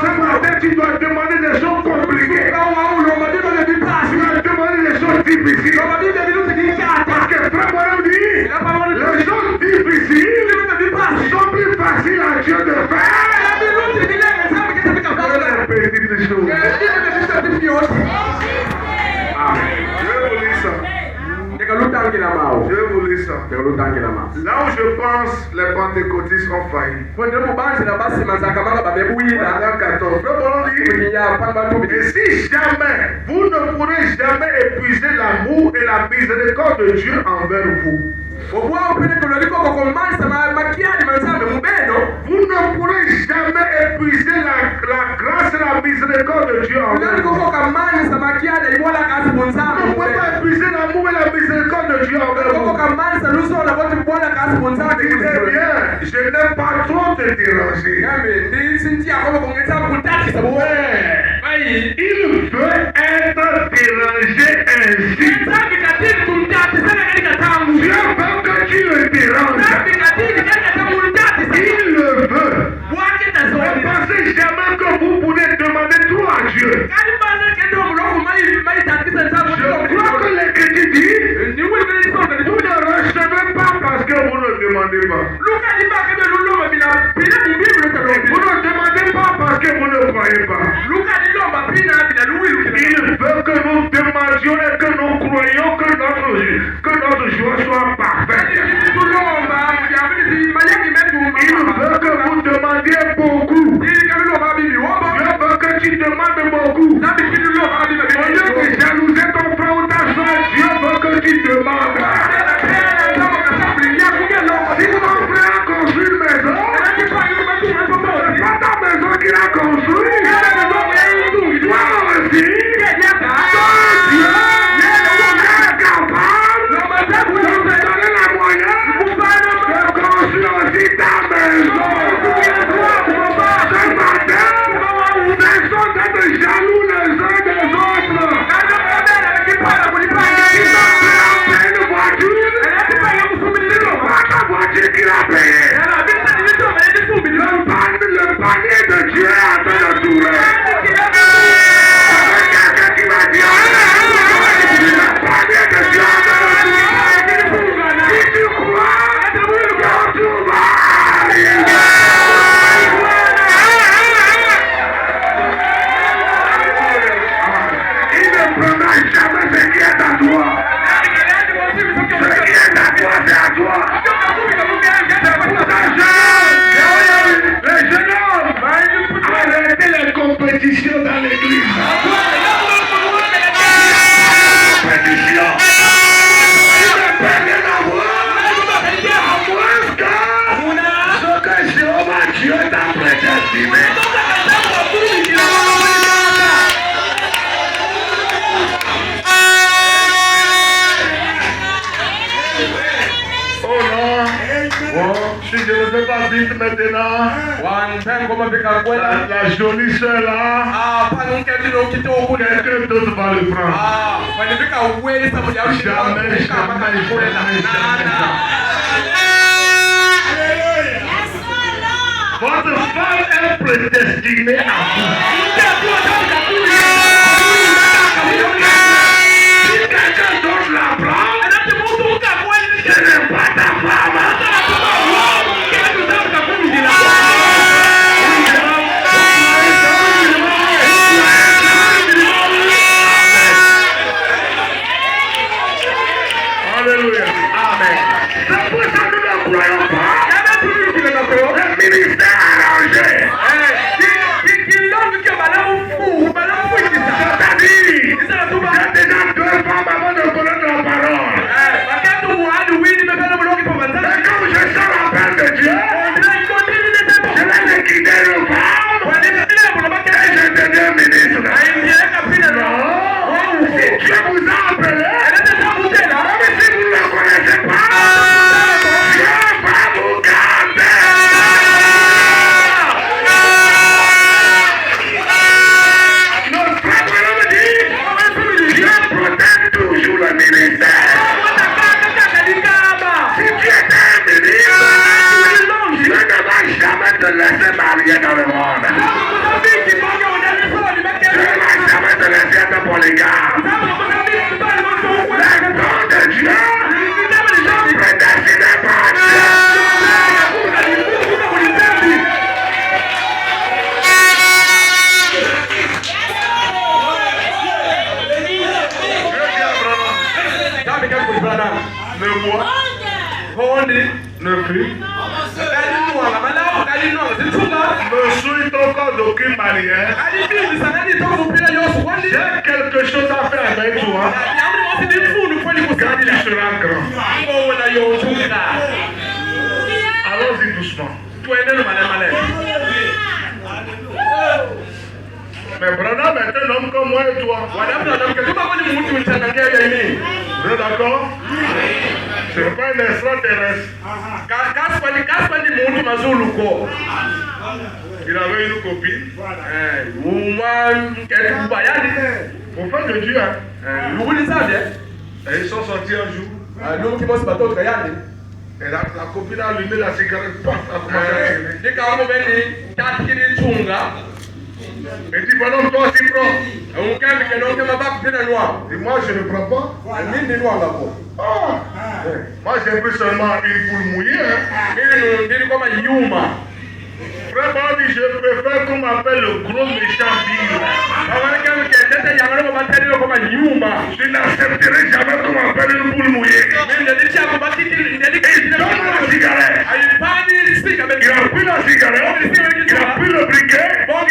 Ce matin, tu dois demander des choses compliquées. Tu dois demander des choses difficiles. Parce que frère Morin dit, les choses difficiles sont plus faciles à Dieu de faire. Les petites choses. Amen. Je vous lis ça. Je vous lis ça. Là où je pense les pentecôtistes ont failli. Dans 14. Et si jamais vous ne pourrez jamais épuiser l'amour et la miséricorde de Dieu envers vous. Vous ne pourrez jamais épuiser la grâce et la miséricorde de Dieu envers vous. Vous ne pouvez pas épuiser l'amour et la miséricorde de Dieu envers vous. Disais bien, je n'aime pas trop te déranger. Il veut être dérangé ainsi. Dieu veut que tu le déranges. Il le veut. Ne pensez jamais que vous pouvez demander trop à Dieu. Je crois que les chrétiens disent, vous ne recevez pas parce que vous ne demandez pas. Vous ne demandez pas parce que vous ne croyez pas. Il veut que nous demandions et que nous croyions que notre joie soit parfaite. Il veut que vous demandiez beaucoup. Dieu veut que tu demandes beaucoup. Au lieu de jalouser ton frère ou ta soeur, Dieu veut que tu demandes. Si ton frère a construit une maison, c'est pas ta maison qu'il a construit. Toi aussi, Dieu est capable de te donner la moyenne de construire aussi ta maison. Ce matin, personne d'être jaloux les uns des autres. Ils sont prêts à payer Si je ne fais pas vite maintenant, la jolie soeur là, quelqu'un d'autre va le prendre. Jamais, votre femme est prédestinée à vous. Si quelqu'un d'autre la prend, ce n'est pas ta femme. Alléluia. Amen. C'est pour ça que nous ne croyons pas. Le ministère arrangé. C'est-à-dire, j'ai déjà 2 femmes avant de connaître la parole. Mais comme je sens l'appel de Dieu, je vais liquider le femme et je deviens ministre. Non. Si Dieu vous a appelé, même si vous ne le connaissez pas, Dieu va vous garder. Notre frère me dit, Dieu protège toujours le ministère. Si tu es un ministre, Dieu ne va jamais te laisser marier dans le monde. Dieu ne va jamais te laisser être polygame. Les dons de Dieu sont prédestinés par Dieu. Ne bois, ne fuis, ne suis encore d'aucune manière. J'ai quelque chose à faire avec toi quand tu seras grand. Allons-y doucement. Mais Branham est un homme comme moi et toi. Vous êtes d'accord? Ce n'est pas un extraterrestre. Il avait une copine. Au fait de Dieu. Et ils sont sortis un jour. Et la copine a allumé la cigarette. A et dit, voilà, toi aussi prends. Et moi, je ne prends pas. Oh. Moi, j'ai pris seulement une poule mouillée. Frère Bobby, je préfère qu'on m'appelle le gros méchant Bill. Je n'accepterai jamais qu'on m'appelle une poule mouillée. Il donne la cigarette. Il a pris la cigarette. Il a pris le briquet. Quand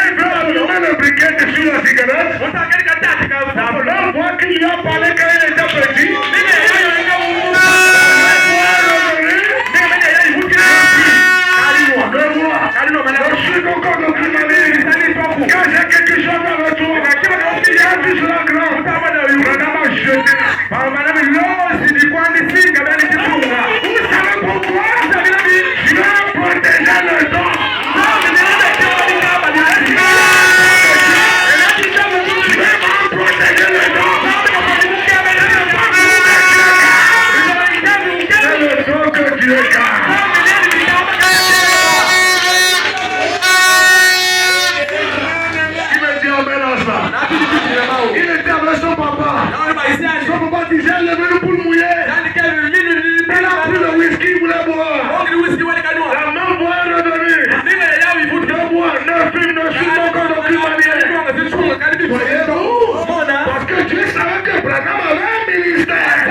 il veut allumer le briquet dessus la cigarette, la première fois qu'il lui a parlé quand il était petit, je suis encore dans une année. Quand j'ai quelque chose avec toi, il y a du cela grand. Madame a jeté. Vous savez pourquoi? Dieu a protégé le don. Il était avec son papa. Son papa disait, levez le poule mouillé. Il a pris le whisky, il voulait boire. La main boire redonnée. Ne bois, ne fume, ne fume encore d'aucune manière. Voyez-vous? Parce que Dieu savait que Branham avait un ministère. Il y a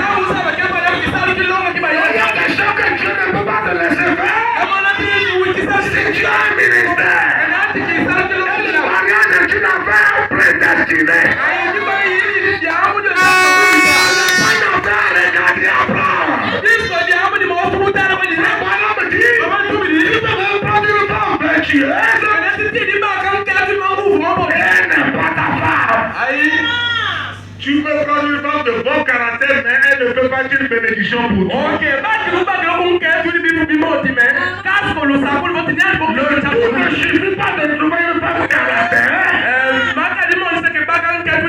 des choses que Dieu ne peut pas te laisser faire. Si tu as un ministère, et le mariage est une affaire prédestinée. Tu peux prendre une femme de bon caractère, mais elle ne ne peut pas être une bénédiction pour toi. Ok, le tout ne suffit pas de trouver une femme caractère.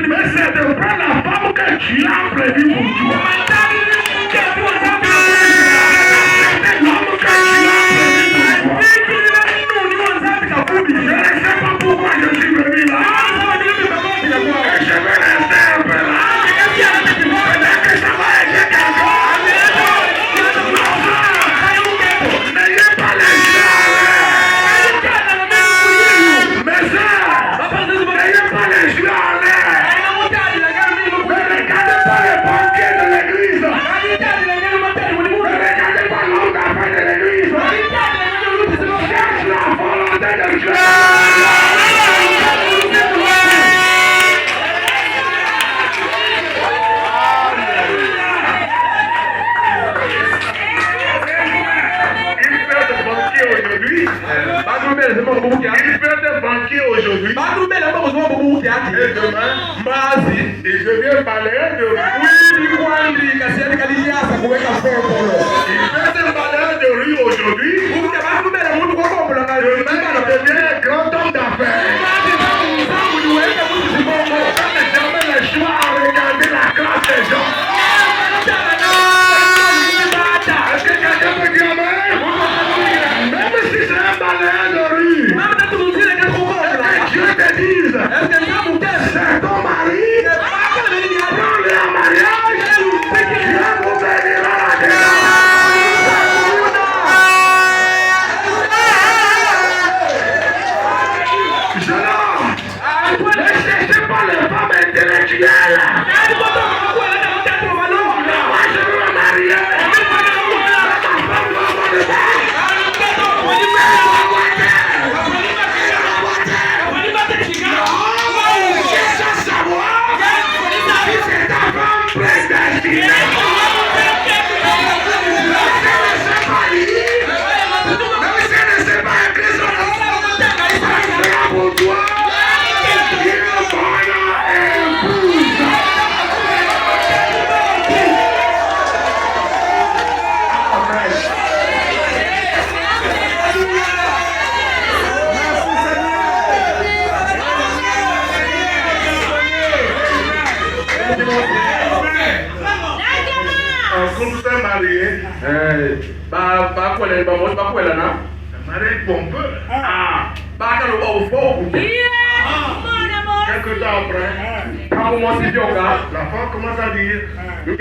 Mais c'est de prendre la femme que tu as prévue pour toi. Je ne sais pas pourquoi je suis venu là. Et je vais rester un peu là. Peut-être que ça va aider quelqu'un. N'ayez pas les yeux à l'air. Mes soeurs, n'ayez pas les yeux à l'air. Ne regardez pas les banquiers de l'église. Ne regardez pas l'homme d'affaires de l'église. Cherche la volonté de Dieu. Il fait des banquiers aujourd'hui. Et demain, il devient balayeur de rue. Il fait des balayeurs de rue aujourd'hui. Demain, il devient un grand homme d'affaires. On n'a jamais le choix à regarder la classe des gens. Est-ce que quelqu'un peut dire amen? Même si c'est un balayeur de rue, que Dieu te dise, c'est ton mari, prends-le en mariage, Dieu vous bénira là-dedans. Jeune homme, ne cherchez pas les femmes intellectuelles. Moi, je veux me marier. Ma femme doit avoir le bac. Marié pompeux. Quelques temps après, la femme commence à dire je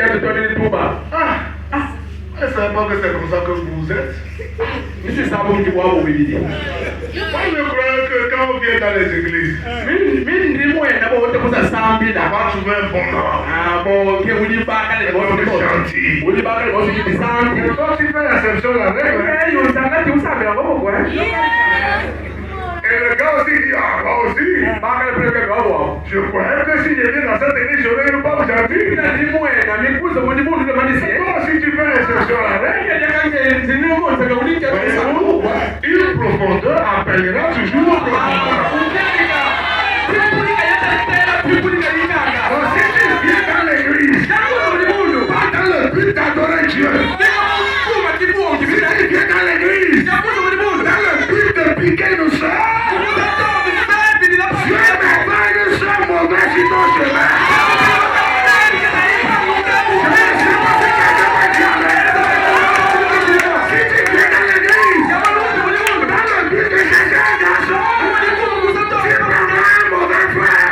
ne savais pas que c'est comme ça que vous êtes. Moi, je crois que quand on vient dans les églises, on va trouver un bon homme. Gentil. Mais quand tu fais l'exception de la règle, et le gars aussi dit, moi aussi. Je croyais que si je viens dans cette église, j'aurais une femme gentille. Toi aussi, tu fais l'exception de la règle. Une profondeur appellera toujours profondeur. Donc si tu viens dans l'église, pas dans le but d'adorer Dieu. Si tu viens dans l'église, dans le but de piquer nos soeurs, Dieu m'envoie une soeur mauvaise sur ton chemin. Je ne sais pas si quelqu'un va dire amen. Si tu viens dans l'église, dans le but de chercher un garçon, tu prendras un mauvais frère.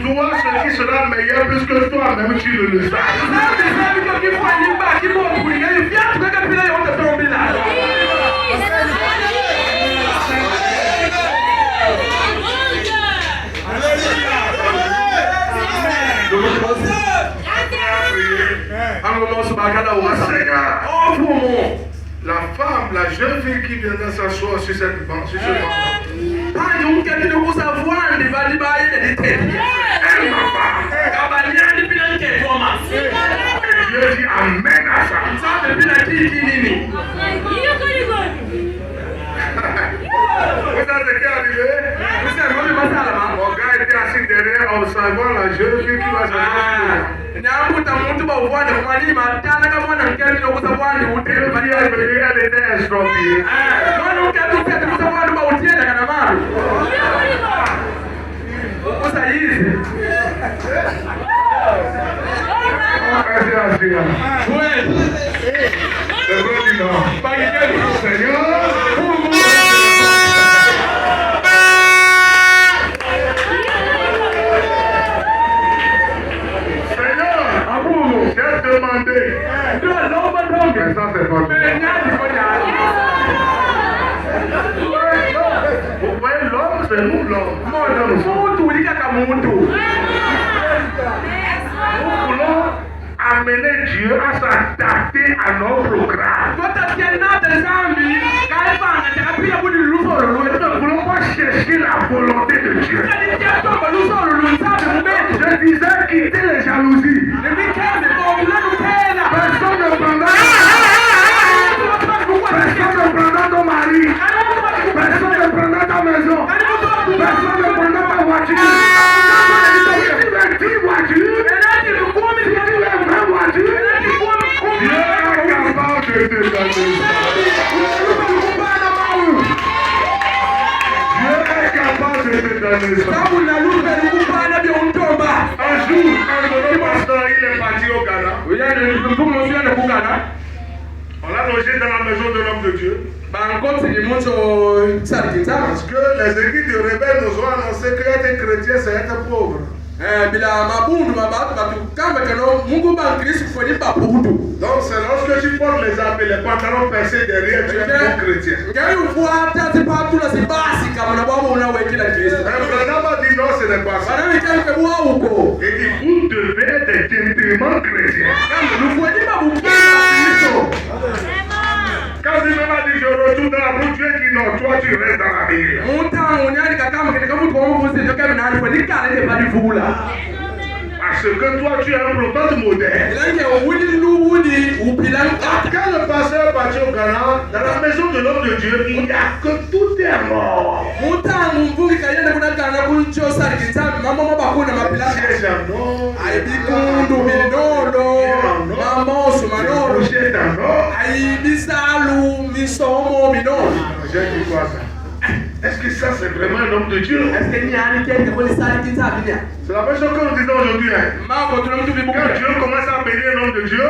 toi ce qui sera meilleur puisque toi-même tu ne le sais. La femme, la jeune fille qui viendra s'asseoir sur cette banc, sur ce banc. Dieu dit amen à ça. Vous savez ce qui est arrivé? Mon gars était assis derrière observant la jeune fille qui va s'asseoir. Elle était estropiée. Demandé. Mais ça c'est pas bien. Vous voyez l'homme, c'est nous l'homme. Nous voulons amener Dieu à s'adapter à nos programmes. Nous ne voulons pas chercher la volonté de Dieu. Je disais quitter les jalousies. Personne ne prendra ton mari. Personne ne prendra ta maison. Personne ne prendra ta voiture. Si tu veux une voiture, si tu veux une vraie voiture, Dieu est capable de te donner. Dieu est capable de te donner ça. Un jour, un pasteur, il est parti au Ghana. On l'a logé dans la maison de l'homme de Dieu. Parce que les équipes de rebelles nous ont annoncé que être chrétien, c'est être pauvre. Donc c'est lorsque tu portes les habits, les pantalons percés derrière, tu es un bon chrétien. Branham a dit non, ce n'est pas ça. Et dit vous devez être des gentlemen chrétiens. Quand il m'a dit je retourne dans la route, Dieu dit non, toi tu restes dans la ville. Parce que toi tu es un prophète moderne. Quand le pasteur est parti au Ghana, dans la maison de l'homme de Dieu, il n'y a que tout est mort. Est-ce que ça c'est vraiment un homme de Dieu? C'est la même chose que nous disons aujourd'hui. Quand Dieu commence à bénir un homme de Dieu,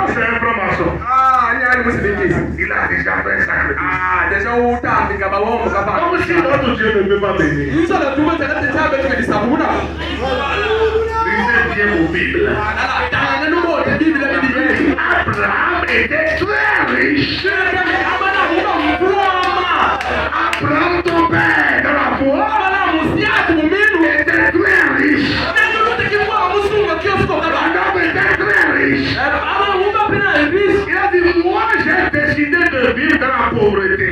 c'est un franc-maçon. Il a déjà fait un sacrifice. Comme si notre Dieu ne peut pas bénir. Lisez bien vos Bibles. Abraham était très riche. Abraham, ton père, dans la foi, était très riche. Abraham était très riche. Il a dit, moi j'ai décidé de vivre dans la pauvreté.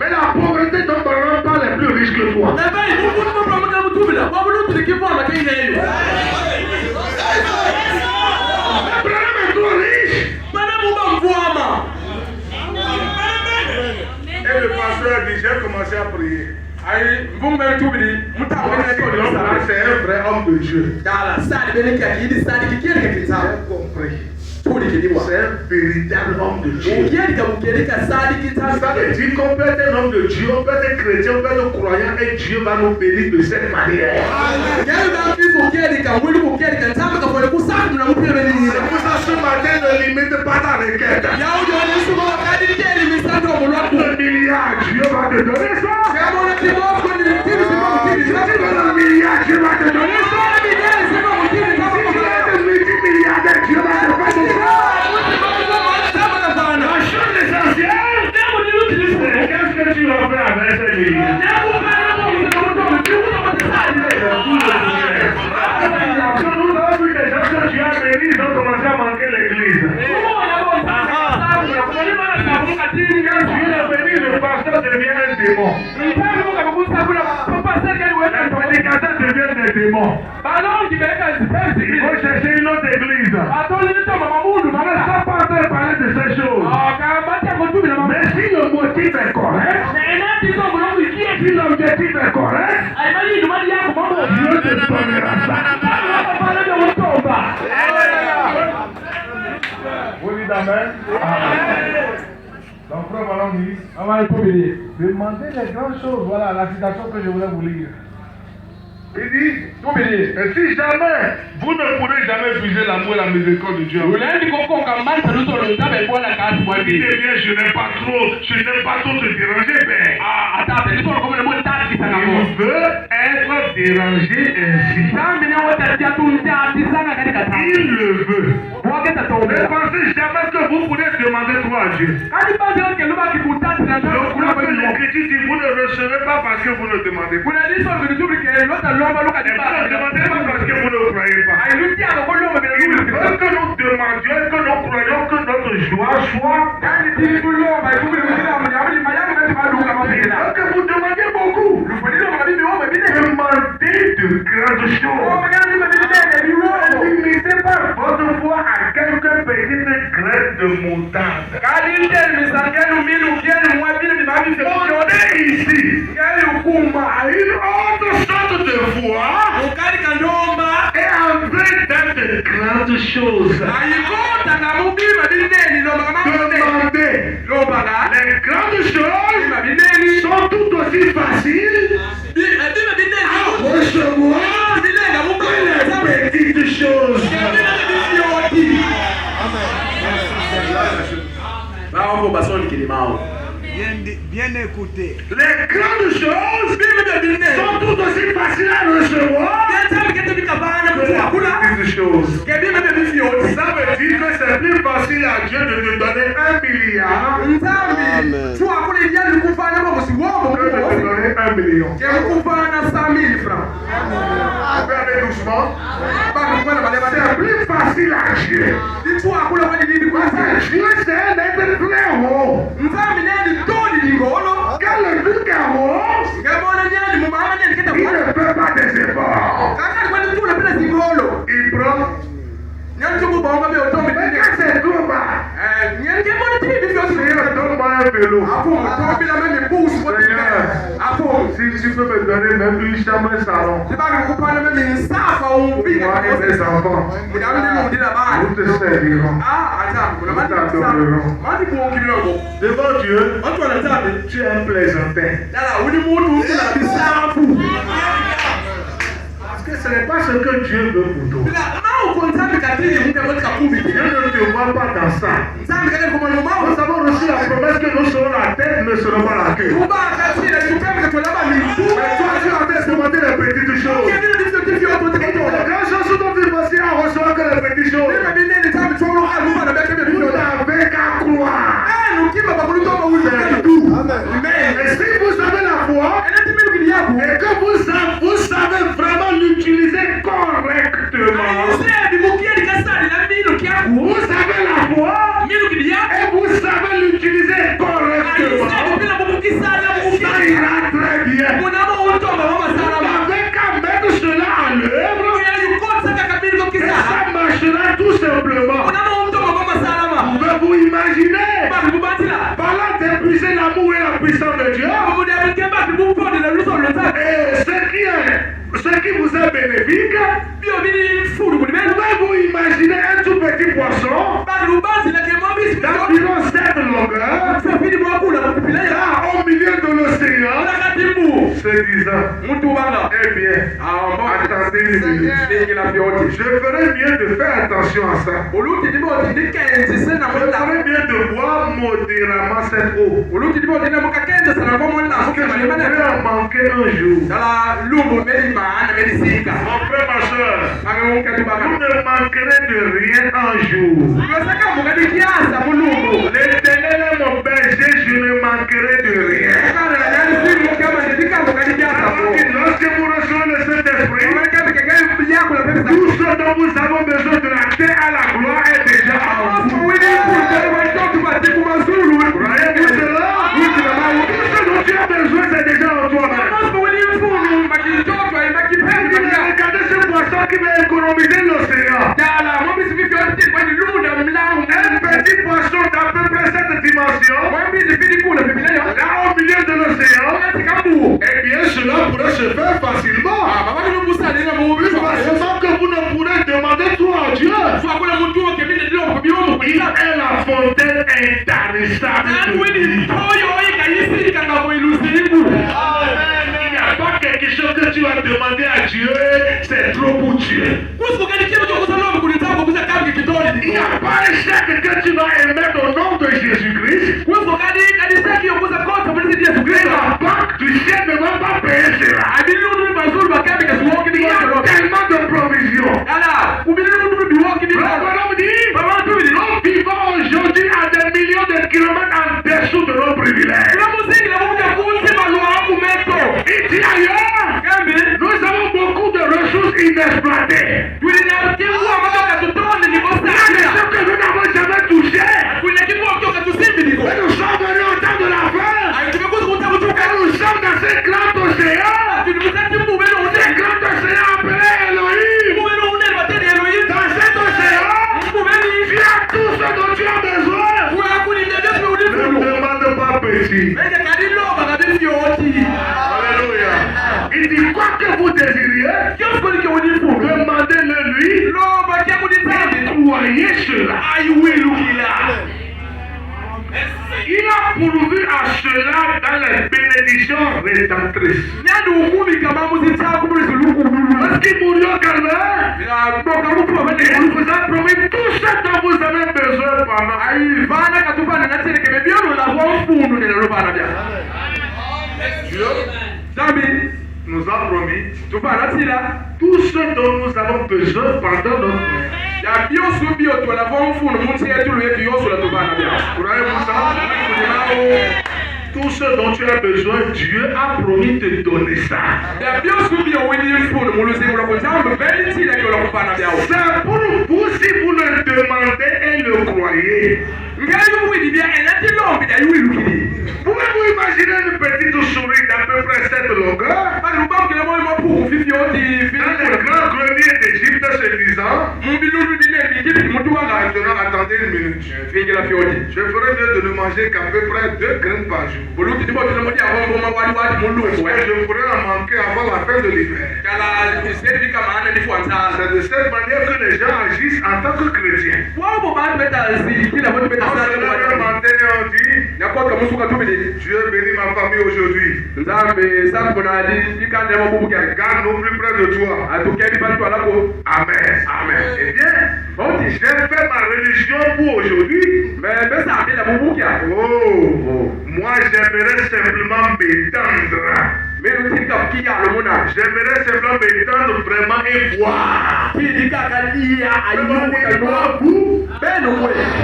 Mais la pauvreté ne t'en pas les plus riches que toi. Abraham est trop riche. Et le pasteur dit, j'ai commencé à prier. C'est un vrai homme de Dieu. J'ai compris. C'est un véritable homme de Dieu. Ça veut dire qu'on peut être un homme de Dieu, on peut être chrétien, on peut être croyant et Dieu va nous bénir de cette manière. C'est pour ça ce matin ne limite pas ta requête. Le milliard, Dieu va te donner ça. venu, le pasteur devient un démon. Les prédicateurs deviennent des démons. Il faut chercher une autre église. On ne sait pas entendre parler de ces choses. Mais si le motif est correct, si l'objectif est correct, Dieu te donnera ça. Vous dites amen? Donc, frère Ballon dit, demandez les grandes choses. Voilà la citation que je voulais vous lire. Il dit, et si jamais vous ne pourrez jamais puiser l'amour et la miséricorde de Dieu, il dit, bien, je n'aime pas trop te déranger, Père. Il veut être dérangé ainsi. Il le veut. Ne pensez jamais que vous pourrez demander trop à Dieu. Je crois que l'Écriture dit, vous ne recevez pas parce que vous ne demandez pas. Ne demandez pas parce que vous ne croyez pas. Il veut que nous demandions, que nous croyions que notre joie soit. Il veut que vous demandiez beaucoup. Demandez de grandes choses. Ne limitez pas votre foi à quelques petites graines de moutarde. On est ici à une autre sorte de foi et en vrai dans de grandes choses. Demandez. Les grandes choses sont tout aussi faciles à recevoir que les petites choses. Bien écouté. Les grandes choses sont tout aussi faciles à recevoir que les petites choses. Ça veut dire que c'est plus facile à Dieu de te donner 1 milliard que de te donner 1 million. On peut aller doucement. C'est plus facile à Dieu. Parce que Dieu c'est un être très haut. Quand le truc est haut, il ne fait pas des efforts. Il prend. Mais quand c'est trop bas, donne-moi un vélo. Si tu peux me donner même une chambre salon. Moi et mes enfants, nous te servirons. Nous t'adorerons. Devant Dieu, tu es un plaisantin. Parce que ce n'est pas ce que Dieu veut pour toi. Dieu ne te voit pas dans ça. Nous avons reçu la promesse que nous serons la tête, ne serons pas la queue. Mais toi, tu as demandé les petites choses. Les grandes choses sont aussi faciles à recevoir que les petites choses. Vous n'avez qu'à croire. C'est tout. Et si vous avez la foi, et que vous savez vraiment l'utiliser correctement, vous avez la foi et vous savez l'utiliser correctement, ça ira très bien. Vous n'avez qu'à mettre cela en œuvre et ça marchera tout simplement. Pouvez-vous imaginer, parlant d'épuiser l'amour et la puissance de Dieu, et ce qui vous est bénéfique, pouvez-vous imaginer un tout petit poisson d'environ 7 longueurs au milieu de l'océan se disant, eh bien, attendez une minute, je ferais mieux de faire attention à ça. Je ferais mieux de boire modérément cette eau. Parce que je vais en manquer un jour. Mon frère, ma soeur, vous ne manquerez de rien un jour. L'Éternel est mon berger, je ne manquerai de rien. Lorsque vous recevez le Saint-Esprit, tout ce dont vous avez besoin de la terre à la gloire est déjà en vous. Croyez-vous briser l'océan. Un petit poisson d'à peu près cette dimension, là au milieu de l'océan, eh bien cela pourrait se faire facilement. Seulement que vous ne pourrez demander tout à Dieu. Il est la fontaine intarissable. Il n'y a pas quelque chose que tu vas demander à Dieu, c'est trop pour Dieu. Il n'y a pas un chèque que tu vas émettre au nom de Jésus-Christ. Et la banque du ciel ne va pas payer cela. Il y a tellement de provisions. Nous vivons aujourd'hui à des millions de kilomètres en dessous de nos privilèges. Il dit ailleurs, nous avons beaucoup de ressources inexploitées. Il y a des choses que nous n'avons jamais touchées. Et nous sommes venus au temps de la fin. Et nous sommes dans ce grand océan. Ce grand océan appelé Elohim. Dans cet océan, tu as tout ce dont tu as besoin. Ne demande pas petit. Alléluia. Il dit quoi que vous désiriez, demandez-le lui. Croyez cela. Il a pourvu à cela dans les bénédictions rédemptrices. Parce qu'il mourut au calvaire, il vous a promis tout ce dont vous avez besoin pendant. Dieu nous a promis tout ce dont nous avons besoin pendant notre tout ce dont tu as besoin, Dieu a promis de te donner ça. C'est pour vous si vous le demandez et le croyez. Pouvez-vous imaginer une petite souris d'à peu près cette longueur? Dans les grands greniers d'Égypte se disant, maintenant attendez une minute. Je ferai mieux de ne manger qu'à peu près 2 graines par jour. Je pourrais en manquer avant la fin de l'hiver. C'est de cette manière que les gens agissent en tant que chrétiens. On dit, Dieu bénit ma famille aujourd'hui. Garde nous plus près de toi. Amen. Amen. Eh bien, j'ai fait ma religion pour aujourd'hui. Moi j'aimerais simplement m'étendre. J'aimerais simplement m'étendre vraiment et voir.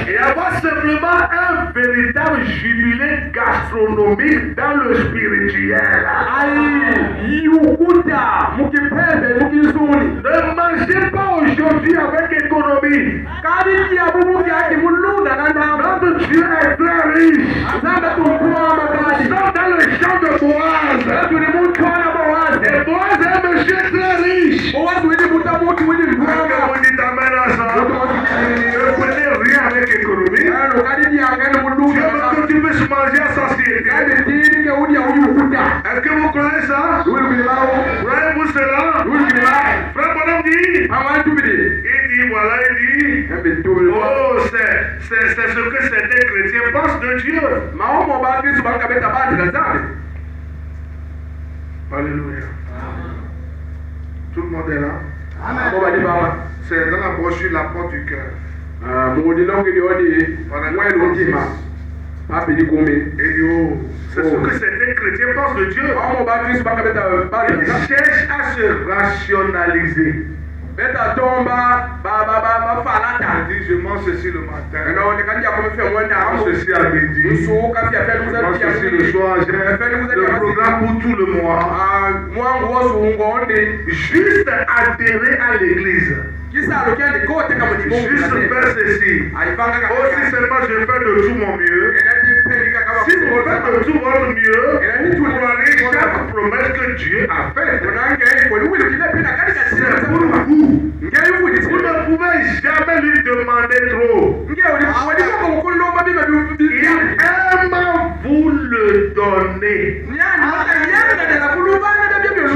Et avoir simplement un véritable jubilé gastronomique dans le spirituel. Ne mangez pas aujourd'hui avec économie. Notre Dieu est très riche. Nous sommes dans le champ de Boaz. Et Boaz est un monsieur très riche. Ne prenez rien avec économie. Dieu veut que tu puisses manger à satiété. Est-ce que vous croyez ça? Croyez-vous cela? Frère Bonhomme dit, voilà, il dit, oh, c'est ce que certains chrétiens pensent de Dieu. Alléluia. Tout le monde est là? Amen. C'est dans la brochure La Porte du Cœur. Et dit, oh, c'est ce que certains chrétiens pensent de Dieu. Ils cherchent à se rationaliser. Il dit, je mange ceci le matin, je mange ceci à midi, je mange ceci le soir, j'ai le programme pour tout le mois. Juste adhérer à l'église. Juste faire ceci. Aussi seulement je fais de tout mon mieux. Si vous faites de tout votre mieux, vous croirez chaque promesse que Dieu a faite. C'est pour vous. Vous ne pouvez jamais lui demander trop. Il aime vous le donner.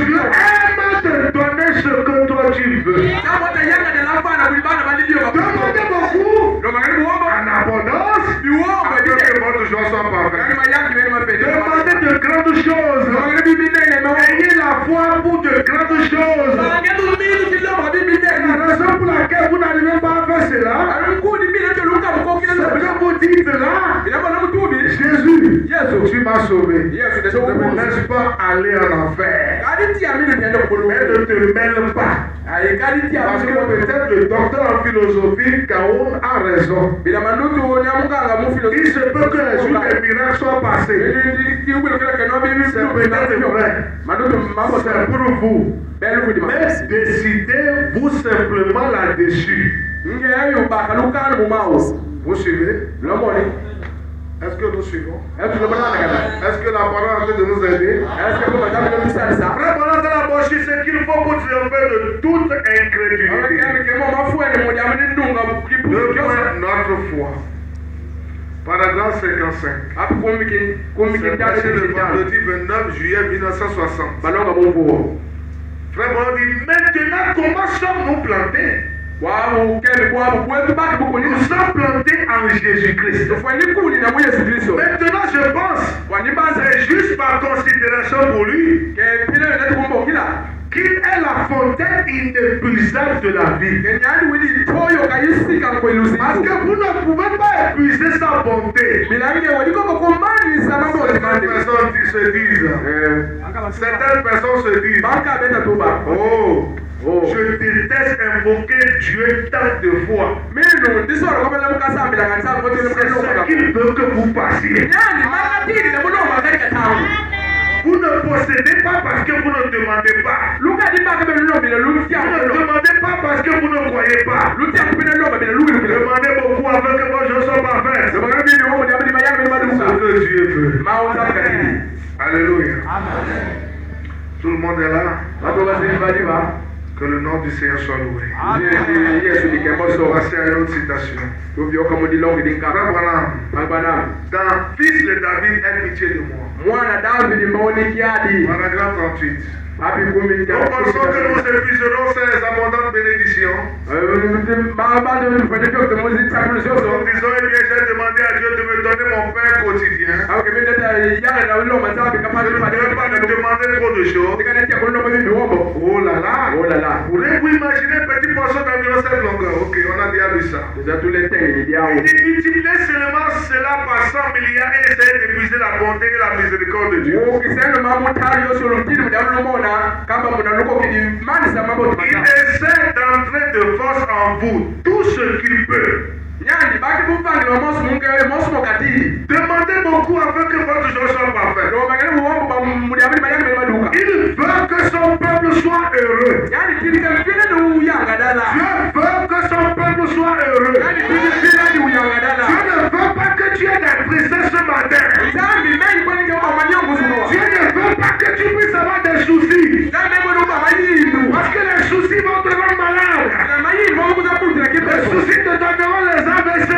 Dieu aime te donner ce que toi tu veux. Demandez beaucoup en abondance afin que votre joie soit parfaite. Demandez de grandes choses. Ayez la foi pour de grandes choses. La raison pour laquelle vous n'arrivez pas à faire cela, c'est que vous dites là, Jésus, tu m'as sauvé. Ne me laisse pas aller en enfer. Mais ne te mêle pas. Parce que peut-être le docteur en philosophie, Kaoun, a raison. Il se peut que les jours des miracles soient passés. C'est peut-être vrai. C'est pour vous. Mais décidez-vous simplement là-dessus. Vous suivez? Est-ce que nous suivons? Est-ce que la parole est en train de nous aider? Frère, pendant la bouche, c'est ce qu'il faut pour triompher de toute incrédulité. Notre foi. Paragraphe 55. C'est passé le vendredi 29 juillet 1960. Frère, on dit maintenant comment sommes-nous plantés? Nous sommes plantés en Jésus-Christ. Maintenant, je pense, c'est juste par considération pour lui, qu'il est la fontaine inépuisable de la vie. Parce que vous ne pouvez pas épuiser sa bonté. Certaines personnes se disent, oh, je déteste invoquer Dieu tant de fois. C'est ce qu'il veut que vous passiez. Vous ne possédez pas parce que vous ne demandez pas. Vous ne demandez pas parce que vous ne croyez pas. Demandez beaucoup afin que vos choses soient parfaites. C'est ce que Dieu veut. Alléluia. Tout le monde est là. Que le nom du Seigneur soit loué. Je vais passer à une autre citation. Dans Fils de David, aie pitié de moi. Paragraphe 38. Nous pensons que nous épuiserons ces abondantes bénédictions. Nous disons, eh bien, j'ai demandé à Dieu de me donner mon pain quotidien. Je ne vais pas lui demander trop de choses. Oh là là. Pourrez-vous imaginer un petit poisson d'environ cette longueur? Ok, on a déjà vu ça. Il dit multiplier seulement cela par 100 milliards et essayer d'épuiser la bonté et la miséricorde de Dieu. Il essaie d'entrer de force en vous tout ce qu'il peut. Demandez beaucoup afin que votre joie soit parfaite. Il veut que son peuple soit heureux. Dieu veut que son peuple soit heureux. Dieu ne veut pas que tu aies des tristesses ce matin. Dieu ne veut pas que tu puisses avoir des soucis. Parce que les soucis vont te rendre malade. Les soucis te donneront les AVC.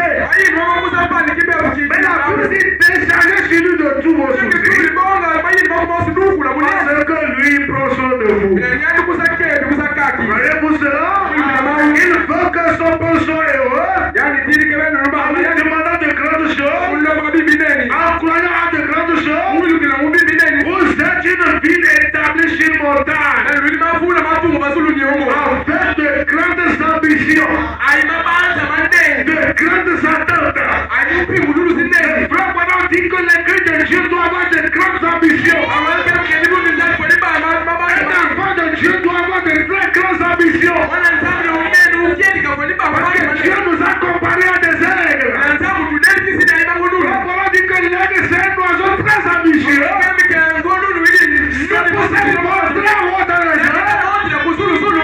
Mais la Bible dit déchargez sur lui de tous vos soucis. Parce que lui prend soin de vous. Voyez-vous cela? Il veut que son peuple soit heureux. En lui demandant de grandes choses. En croyant à de grandes choses. Vous êtes une ville établie sur une montagne. Avec de grandes ambitions. De grandes attentes. Le frère Pendant dit que l'écrit de Dieu doit avoir de grandes ambitions. Un enfant de Dieu doit avoir de très grandes ambitions. Parce que Dieu nous a comparés à des aigles. Le frère dit que l'aigle c'est un oiseau très ambitieux. Ne possède pas très haut dans les airs.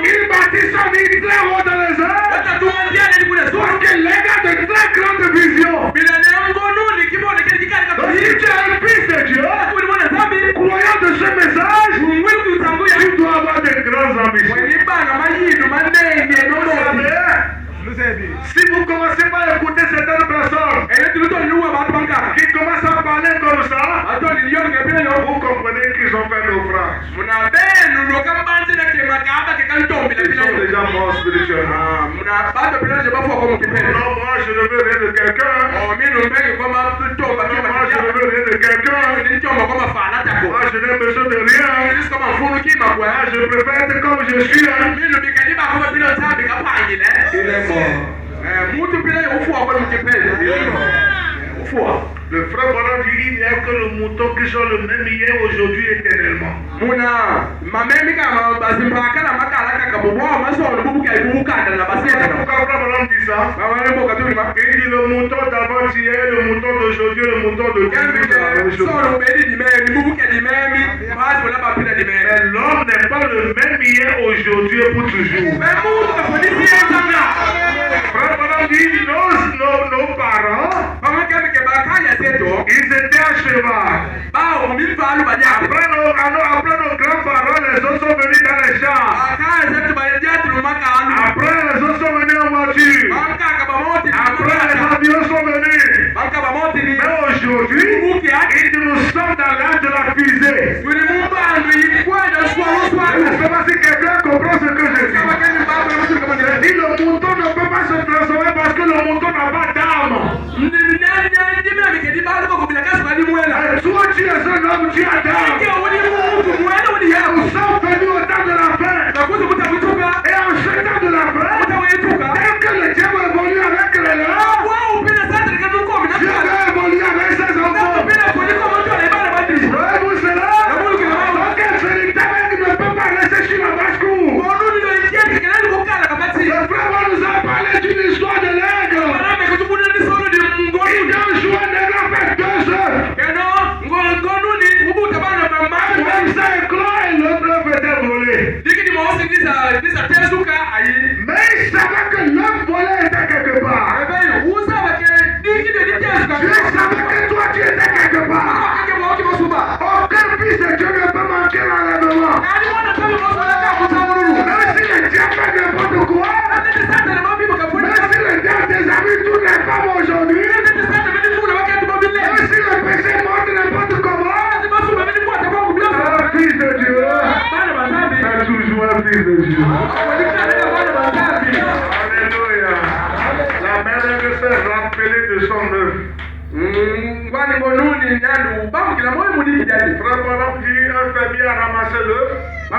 Il bâtit son nid très haut dans les airs. Parce que l'aigle a de très grandes visions. Donc si tu es déjà morts spirituellement. Non, moi je ne veux rien de quelqu'un. Moi je ne veux rien de quelqu'un. Moi je n'ai besoin de rien. Moi je préfère être comme je suis. Il est mort. Le frère Bonham dit il n'y a que le mouton qui sont le même hier, aujourd'hui, éternellement. Pourquoi frère Bonham dit ça? Il dit le mouton d'avant-hier, le mouton d'aujourd'hui, le mouton de mais l'homme n'est pas le même hier, aujourd'hui et pour toujours. Frère Bonham dit nos parents, ils étaient à cheval. Après nos grands-parents, les autres sont venus dans les champs. Après, les autres sont venus en voiture. Après, les avions sont venus. Mais aujourd'hui, nous sommes dans l'âge de la fusée. Je ne sais pas si quelqu'un comprend ce que je dis. Je dis le mouton ne peut pas se transformer parce que le mouton n'a pas d'âme. Toi tu es un homme, tu as d'âme. Nous sommes venus au temps de la fin. Et en ce temps de la fin, dès que le diable évolue avec les leurs, Dieu va évoluer avec ses enfants. Voyez-vous cela? Donc un véritable ne peut pas rester sur la basse-cour. Le frère nous a parlé d'une histoire de l'aigle. Il a joué un aigle avec 2 œufs. Un s'est éclos et l'autre œuf était volé. Mais il savait que l'œuf volé était quelque part. Dieu savait que toi tu étais quelque part. Aucun fils de Dieu ne peut manquer l'enlèvement. Même si le diable fait n'importe quoi, même si le diable déshabille toutes les femmes aujourd'hui, même si le péché monte n'importe comment, un fils de Dieu est toujours un fils de Dieu. Alléluia. La mère s'est rappelée de son œuf. Frère Bonham dit un fermier a ramassé l'œuf. Il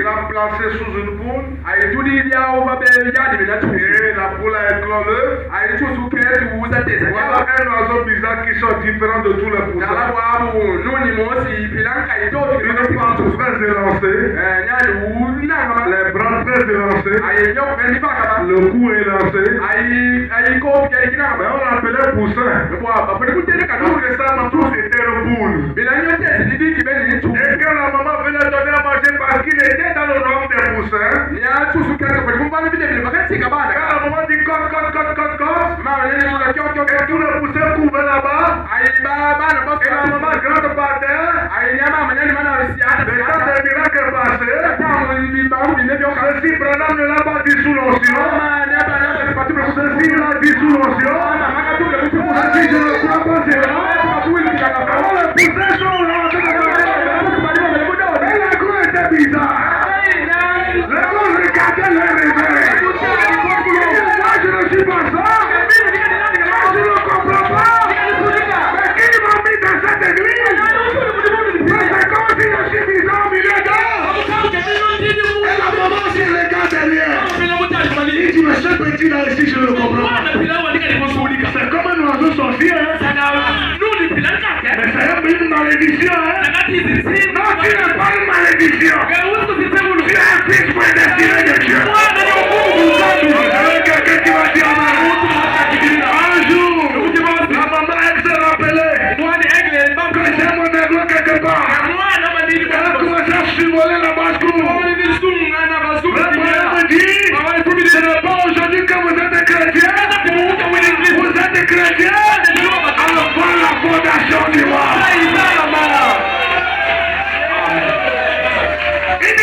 a placé sous une poule. Et la poule a éclos l'œuf. Voilà un oiseau bizarre qui sont différents de tous les poussins. Une plante très élancée. Les bras très élancés. Le cou élancé. Mais on l'appelait poussin. Donc ça m'a tous été une poule. Et quand la maman venait donner à manger parce qu'il était dans le rang des poussins, quand la maman dit cote, et tous les poussins couraient là-bas, et la maman grande par terre, et quand des miracles passaient, ceci Branham ne l'a pas dit sous l'onction, ceci l'a dit sous l'onction, ceci je ne crois pas c'est là, alors les poussins sont là, et la cour était bizarre, les gens regardaient les réveils, moi je ne suis pas ça, moi je ne comprends pas, mais qui m'a mis dans cette église, c'est comme si je suis bizarre au milieu d'eux, et la maman se regarde derrière, il dit mais ce petit là ici je ne comprends pas, c'est comme un oiseau sorcier, mais c'est une malédiction, non tu n'es pas une malédiction, tu es un fils prédestiné de Dieu. Quelqu'un qui va dire amen. Un jour, la maman elle s'est rappelée que j'ai mon aigle quelque part. Elle a commencé à survoler la basse-cour. Le frère me dit, ce n'est pas aujourd'hui que vous êtes chrétien. Vous êtes chrétien avant la fondation du monde. Il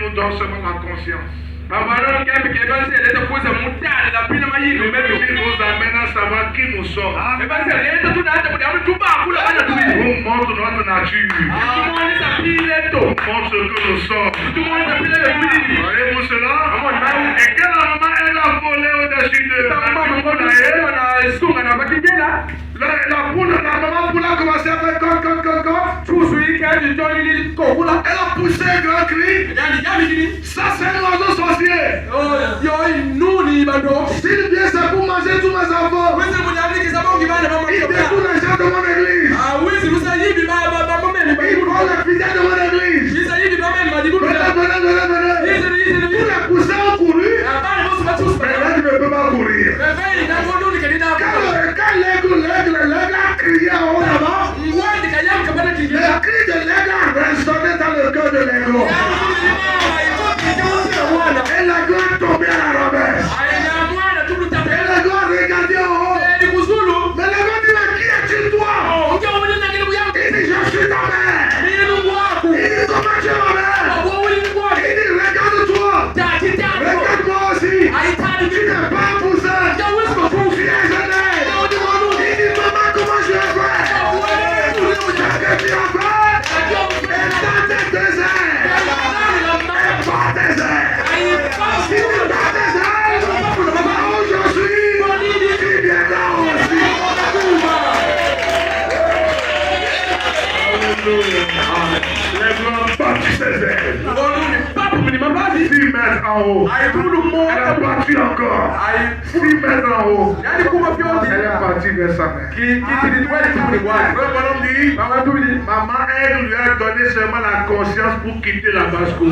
nous donne seulement la conscience. Babalon kembe kebanse leta kuza mutale la pina mayino Même medo. qui nous amène à savoir qui nous sommes. Ebanse leta tunata kuti amu tuba kula bana tubi. Nous montre notre nature. Tumone sa pileto. Nous montre ce que nous sommes. Tumone sa pileto kuli. Voyez-vous cela? Amon baou. Et quelle maman elle a volé au-dessus de la Tamba maman mkono sio na sunga na bakijela. La maman poule a commencé à faire coq. Chusu ikaji joni ni kokula. Elle a poussé un grand cri. Jami jini. Ça c'est un oiseau sorcier. Oh yo nuni bando. S'il vient, c'est pour manger tous mes enfants. Wezi munyamiki sabongi bana mama Il kioka. détruit les gens de mon église. Ah wezi musayibi baba mama Il prend les fidèles de mon église. Musayibi baba madibu. Venez. Yezi. Tous les poussins ont couru. Abana bosu batusu. Mais là, tu ne peux pas courir. Bebe na ngonduni kadina. Quand l'aigle a crié en haut là-bas, Mwandi kayam kabana le kijela. cri de l'aigle a résonné dans le cœur de l'aigle. Et l'aigle a tombé à la ramasse. Et l'aigle a regardé en haut. Mais l'aigle dit, mais qui es-tu toi? Il dit, je suis ta mère. Il dit, comment tu es ma mère? Il dit, regarde-toi. Regarde-moi aussi. Tu n'es pas un poussin. Tu es un aigle. Il dit, maman, comment je vais faire? Qu'est-ce que tu as fait? Et dans tes deux ailes. Et pas tes ailes. Si tu as tes ailes, là où je suis, tu viendras aussi. Les grands battent ses ailes. 6 mètres en haut. Elle a battu encore. 6 mètres en haut. Elle est partie vers sa mère. Le bonhomme dit, maman, elle lui a donné seulement la conscience pour quitter la basse-cour.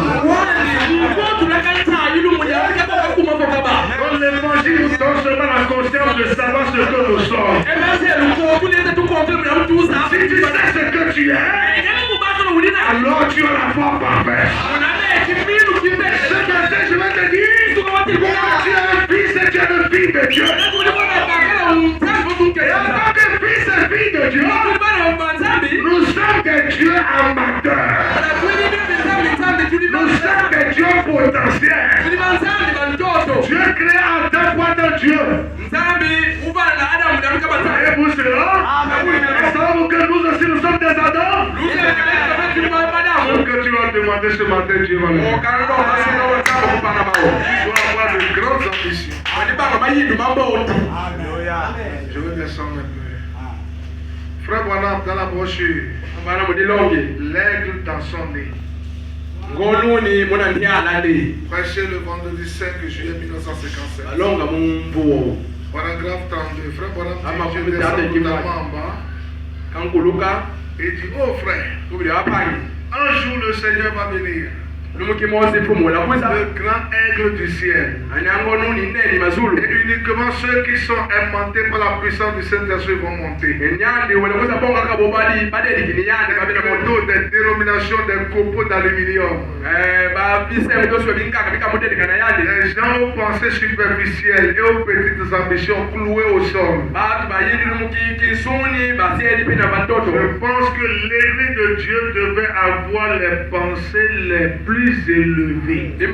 Dans l'évangile, nous donne seulement la conscience de savoir ce que nous sommes. Si tu sais ce que tu es, alors tu as la foi parfaite. Ce matin, je vais te dire, tu es un fils et tu es une fille de Dieu. Et en tant que fils et fille de Dieu, nous sommes des dieux amateurs. Nous sommes des dieux potentiels. Dieu crée en deux fois de Dieu. Voyez-vous cela? Savez-vous que nous aussi nous sommes des Adams? Ce que tu vas demander ce matin, Dieu va le faire. Tu dois avoir de grandes ambitions. Je vais descendre un peu. Frère Branham, dans la brochure, l'aigle dans son nez. Prêché le vendredi 5 juillet 1957. Paragraphe 32. Frère Branham dit, je descends totalement en bas. Et dit, oh frère, un jour le Seigneur va venir. Le grand aigle du ciel. Et uniquement ceux qui sont aimantés par la puissance du Saint-Esprit vont monter. Des dénominations, des copeaux d'aluminium. Les gens aux pensées superficielles et aux petites ambitions clouées au sol. Je pense que l'Église de Dieu devait avoir les pensées les plus élevées. Que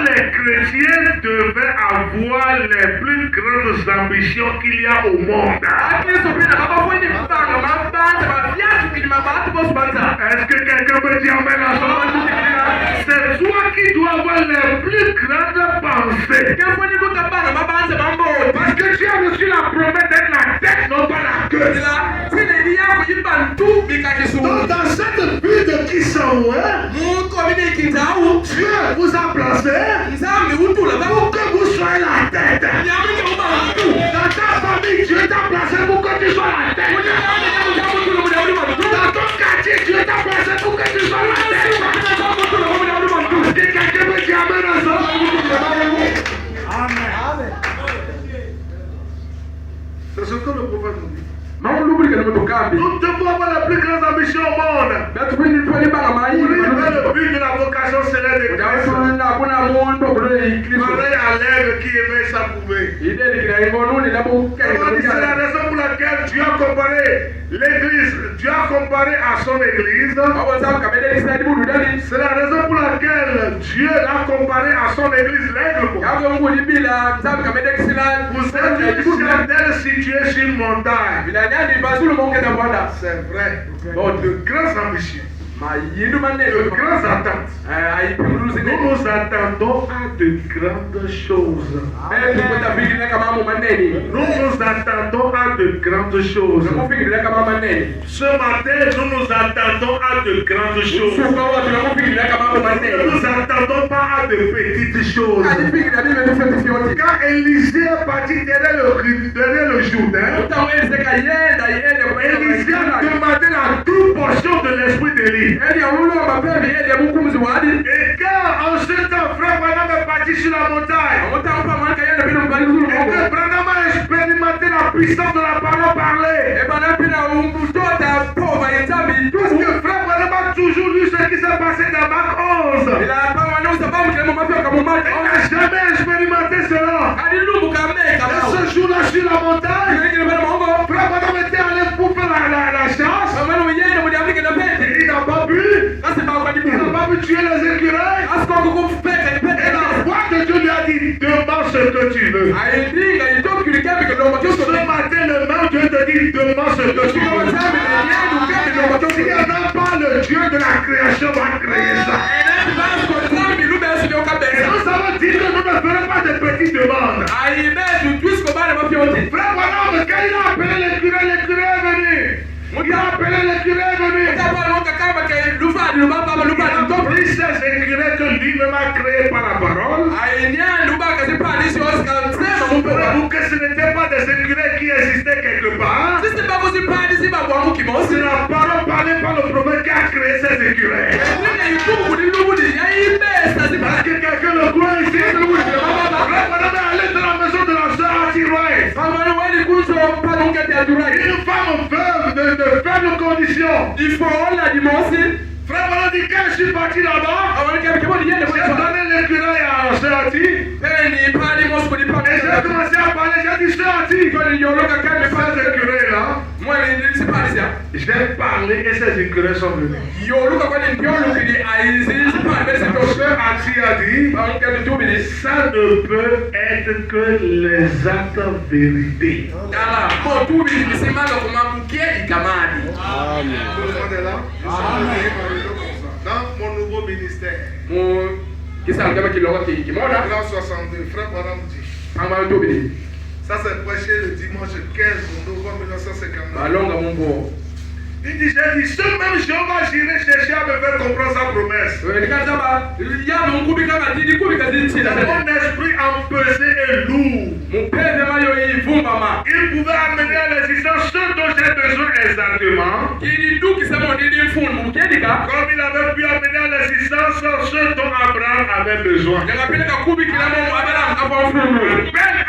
les chrétiens devaient avoir les plus grandes ambitions qu'il y a au monde. Est-ce que quelqu'un peut dire amen à ça? C'est toi qui dois avoir les plus grandes pensées. Parce que tu as reçu la promesse d'être la tête, non pas la queue. Donc dans cette vie de qui sont, Dieu vous a placé pour que vous soyez la tête. Dans ta famille, Dieu t'a placé pour que tu sois la tête. Dans ton quartier, Dieu t'a placé pour que tu sois la tête. Est-ce que quelqu'un veut dire amen à ça? C'est ce que le prophète nous dit. Nous devons avoir la plus grande ambition au monde. Pour livrer le but de la vocation céleste de Christ. Pareil à l'aigle qui éveille sa poupée. C'est la raison pour laquelle Dieu a comparé l'église, Dieu a comparé à son église. C'est la raison pour laquelle Dieu l'a comparé à son église, l'aigle. Vous êtes une située sur une montagne. C'est vrai. De grandes ambitions. De grandes attentes. Nous nous attendons à de grandes choses. Nous nous attendons à de grandes choses. Ce matin, nous nous attendons à de grandes choses. Nous ne nous attendons pas à de petites choses. Quand Élisée est parti derrière le Jourdain, Élisée a demandé la double portion de l'esprit d'Élie. Et quand en ce temps, frère Branham est parti sur la montagne, et que Branham a expérimenté la puissance de la parole parlée, parce que frère Branham a toujours lu ce qui s'est passé dans Marc 11. Il n'a jamais expérimenté cela. Et ce jour-là sur la montagne, frère Branham était allé pour faire la chasse. Il n'a pas pu. Il n'a pas pu tuer les écureuils. Et la voix de Dieu lui a dit, demande ce que tu veux. Ce matin, le même Dieu te dit, demande ce que tu veux. S'il n'y en a pas, le Dieu de la création va créer ça. Et nous avons dit que nous ne ferons pas de petites demandes. Frère, voilà, quand il a appelé l'écureuil est venu. Il a appelé l'écureuil est venu. Il a pris ces écureuils que lui-même a créés par la parole. Pour que ce n'était pas des écureuils qui existaient quelque part. C'est la parole parlée par le prophète qui a créé ces écureuils. Parce que quelqu'un le croit ici. Allez dans la maison de la sœur Atiroy. Une femme veuve de faible condition. Frère Manon dit quand je suis parti là-bas, j'ai donné l'écureuil à sœur Ati. Et j'ai commencé à parler, j'ai dit sœur Ati, ces écureuils-là, j'ai parlé et ces écureuils sont venus. Sœur Ati a dit, ça ne peut être que les actes vérités. Dans mon nouveau ministère, l'an 62, frère Branham dit, ça c'est prêché le dimanche 15 novembre 1959. Il dit, j'ai dit, ce même Jéhovah, j'irai chercher à me faire comprendre sa promesse. Mon esprit empesé et lourd. Il pouvait amener à l'existence ce dont j'ai besoin exactement. Comme il avait pu amener à l'existence ce dont Abraham avait besoin. À peine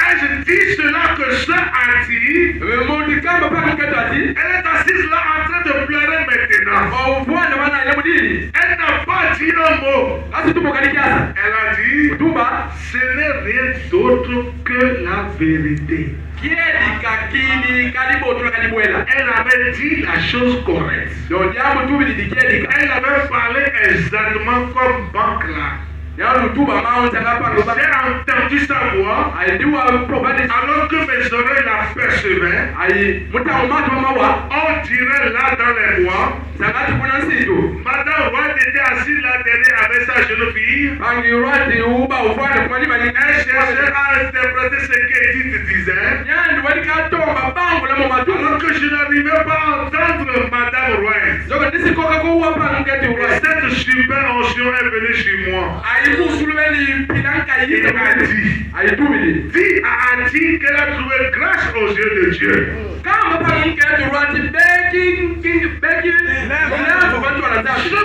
ai-je dit cela que ce Ati, elle est assise là en train de pleurer maintenant. Elle n'a pas dit un mot. Elle a dit, ce n'est rien d'autre que la vérité. Elle avait dit la chose correcte. Elle avait parlé exactement comme Bankla. J'ai entendu sa voix alors que mes oreilles la percevaient. On dirait là dans les bois. Madame White était assise là derrière avec sa jeune fille. Elle cherchait à interpréter ce qu'Edith disait. Alors que je n'arrivais pas à entendre Madame White. Et cette super onction est venue chez moi. Il a dit, dis à Ati qu'elle a trouvé grâce aux yeux de Dieu. Ce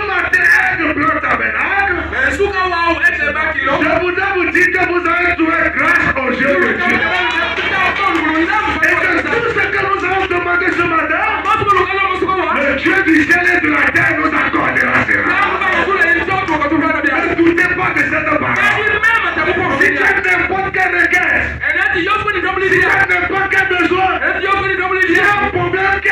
matin, elle pleure tabernacle. Je voudrais vous dire que vous avez trouvé grâce aux yeux de Dieu. Et que tout ce que nous avons demandé ce matin, le Dieu du ciel et de la terre nous accordera cela. Ne doutez pas de cette parole. Si tu as n'importe quelle requête, si tu as n'importe quel besoin, si tu as un problème qui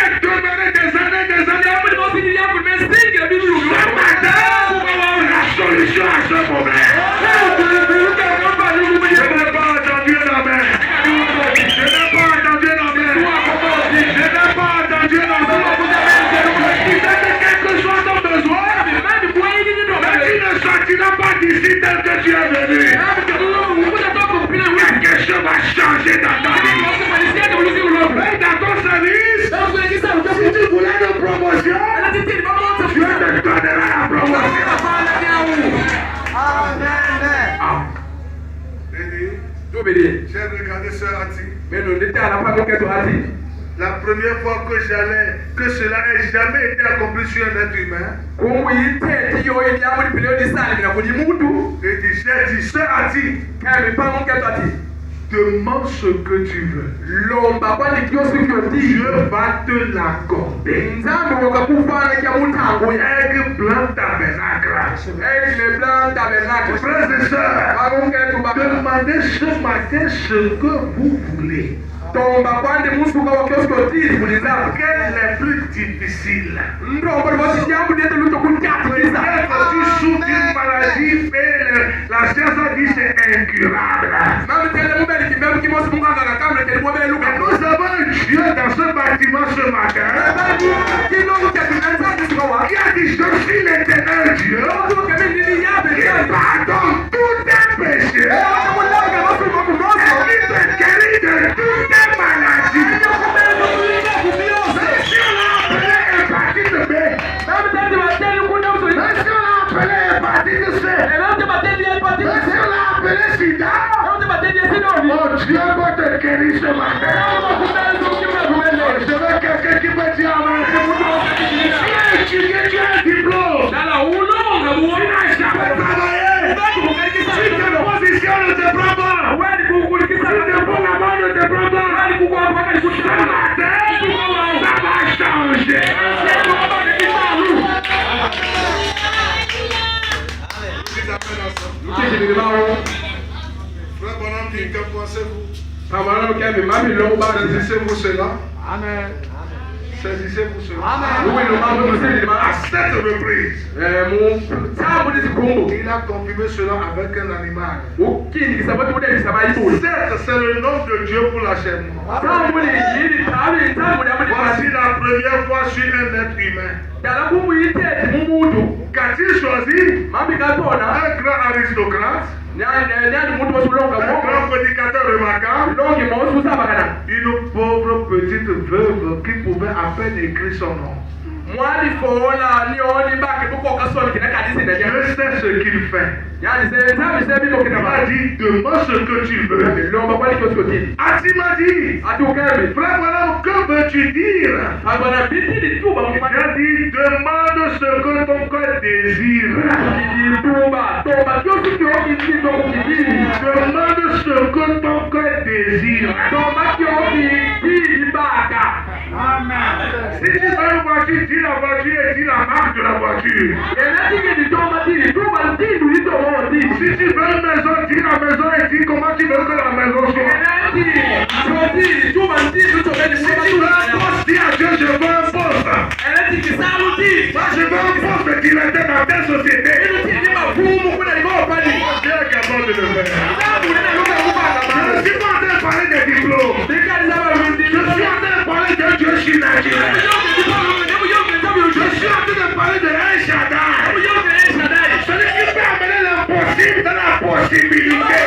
professeur a dit. Mais nous n'étions à la fin de quelque chose. La première fois que cela ait jamais été accompli sur un être humain. Et j'ai dit, ça a dit. Demande ce que tu veux. Dieu va te l'accorder. Aigle blanc tabernacle. Frères et sœurs, demandez ce matin ce que vous voulez. Quel est le plus difficile? Peut-être tu souffres d'une maladie, mais la science a dit c'est incurable. Nous avons un Dieu dans ce bâtiment ce matin qui a dit je suis l'éternel Dieu qui pardonne tous tes péchés et qui te guérit de toutes tes maladies. Même si on l'a appelé hépatite B, même si on l'a appelé hépatite C, même si on l'a appelé sida, mon Dieu va te guérir ce matin. Je veux quelqu'un qui me dit amen. Tu as un diplôme. Tu n'as jamais travaillé. Si tes positions ne te prennent pas, si tes bons là-bas ne te prennent pas, ce matin, ça va changer. Frère Bonhomme dit, que pensez-vous? Saisissez-vous cela? Amen. Saisissez-vous cela? Amen. À cette reprise, il a confirmé cela avec un animal. Certes, c'est le nom de Dieu pour l'achèvement. Voici la première fois sur un être humain. Qu'a-t-il choisi? Un grand aristocrate, un grand prédicateur remarquable, une pauvre petite veuve qui pouvait à peine écrire son nom. Je sais ce qu'il fait. Il a dit, demande ce que tu veux. Ati m'a dit, frère Branham, que veux-tu dire? Il a dit, demande ce que ton cœur désire. Demande ce que ton cœur désire. Si tu veux une voiture, dis la voiture et dis la marque de la voiture. Si tu veux une maison, dis la maison et dis comment tu veux que la maison soit. Si tu veux un poste, dis à Dieu, je veux un poste. Moi, je veux un poste de directeur dans telle société. Dieu est capable de le faire. Je ne suis pas en train de parler des diplômes. Je suis en train de parler de Dieu surnaturel. Je suis en train de parler de El Shaddai. Celui qui peut amener l'impossible dans la possibilité.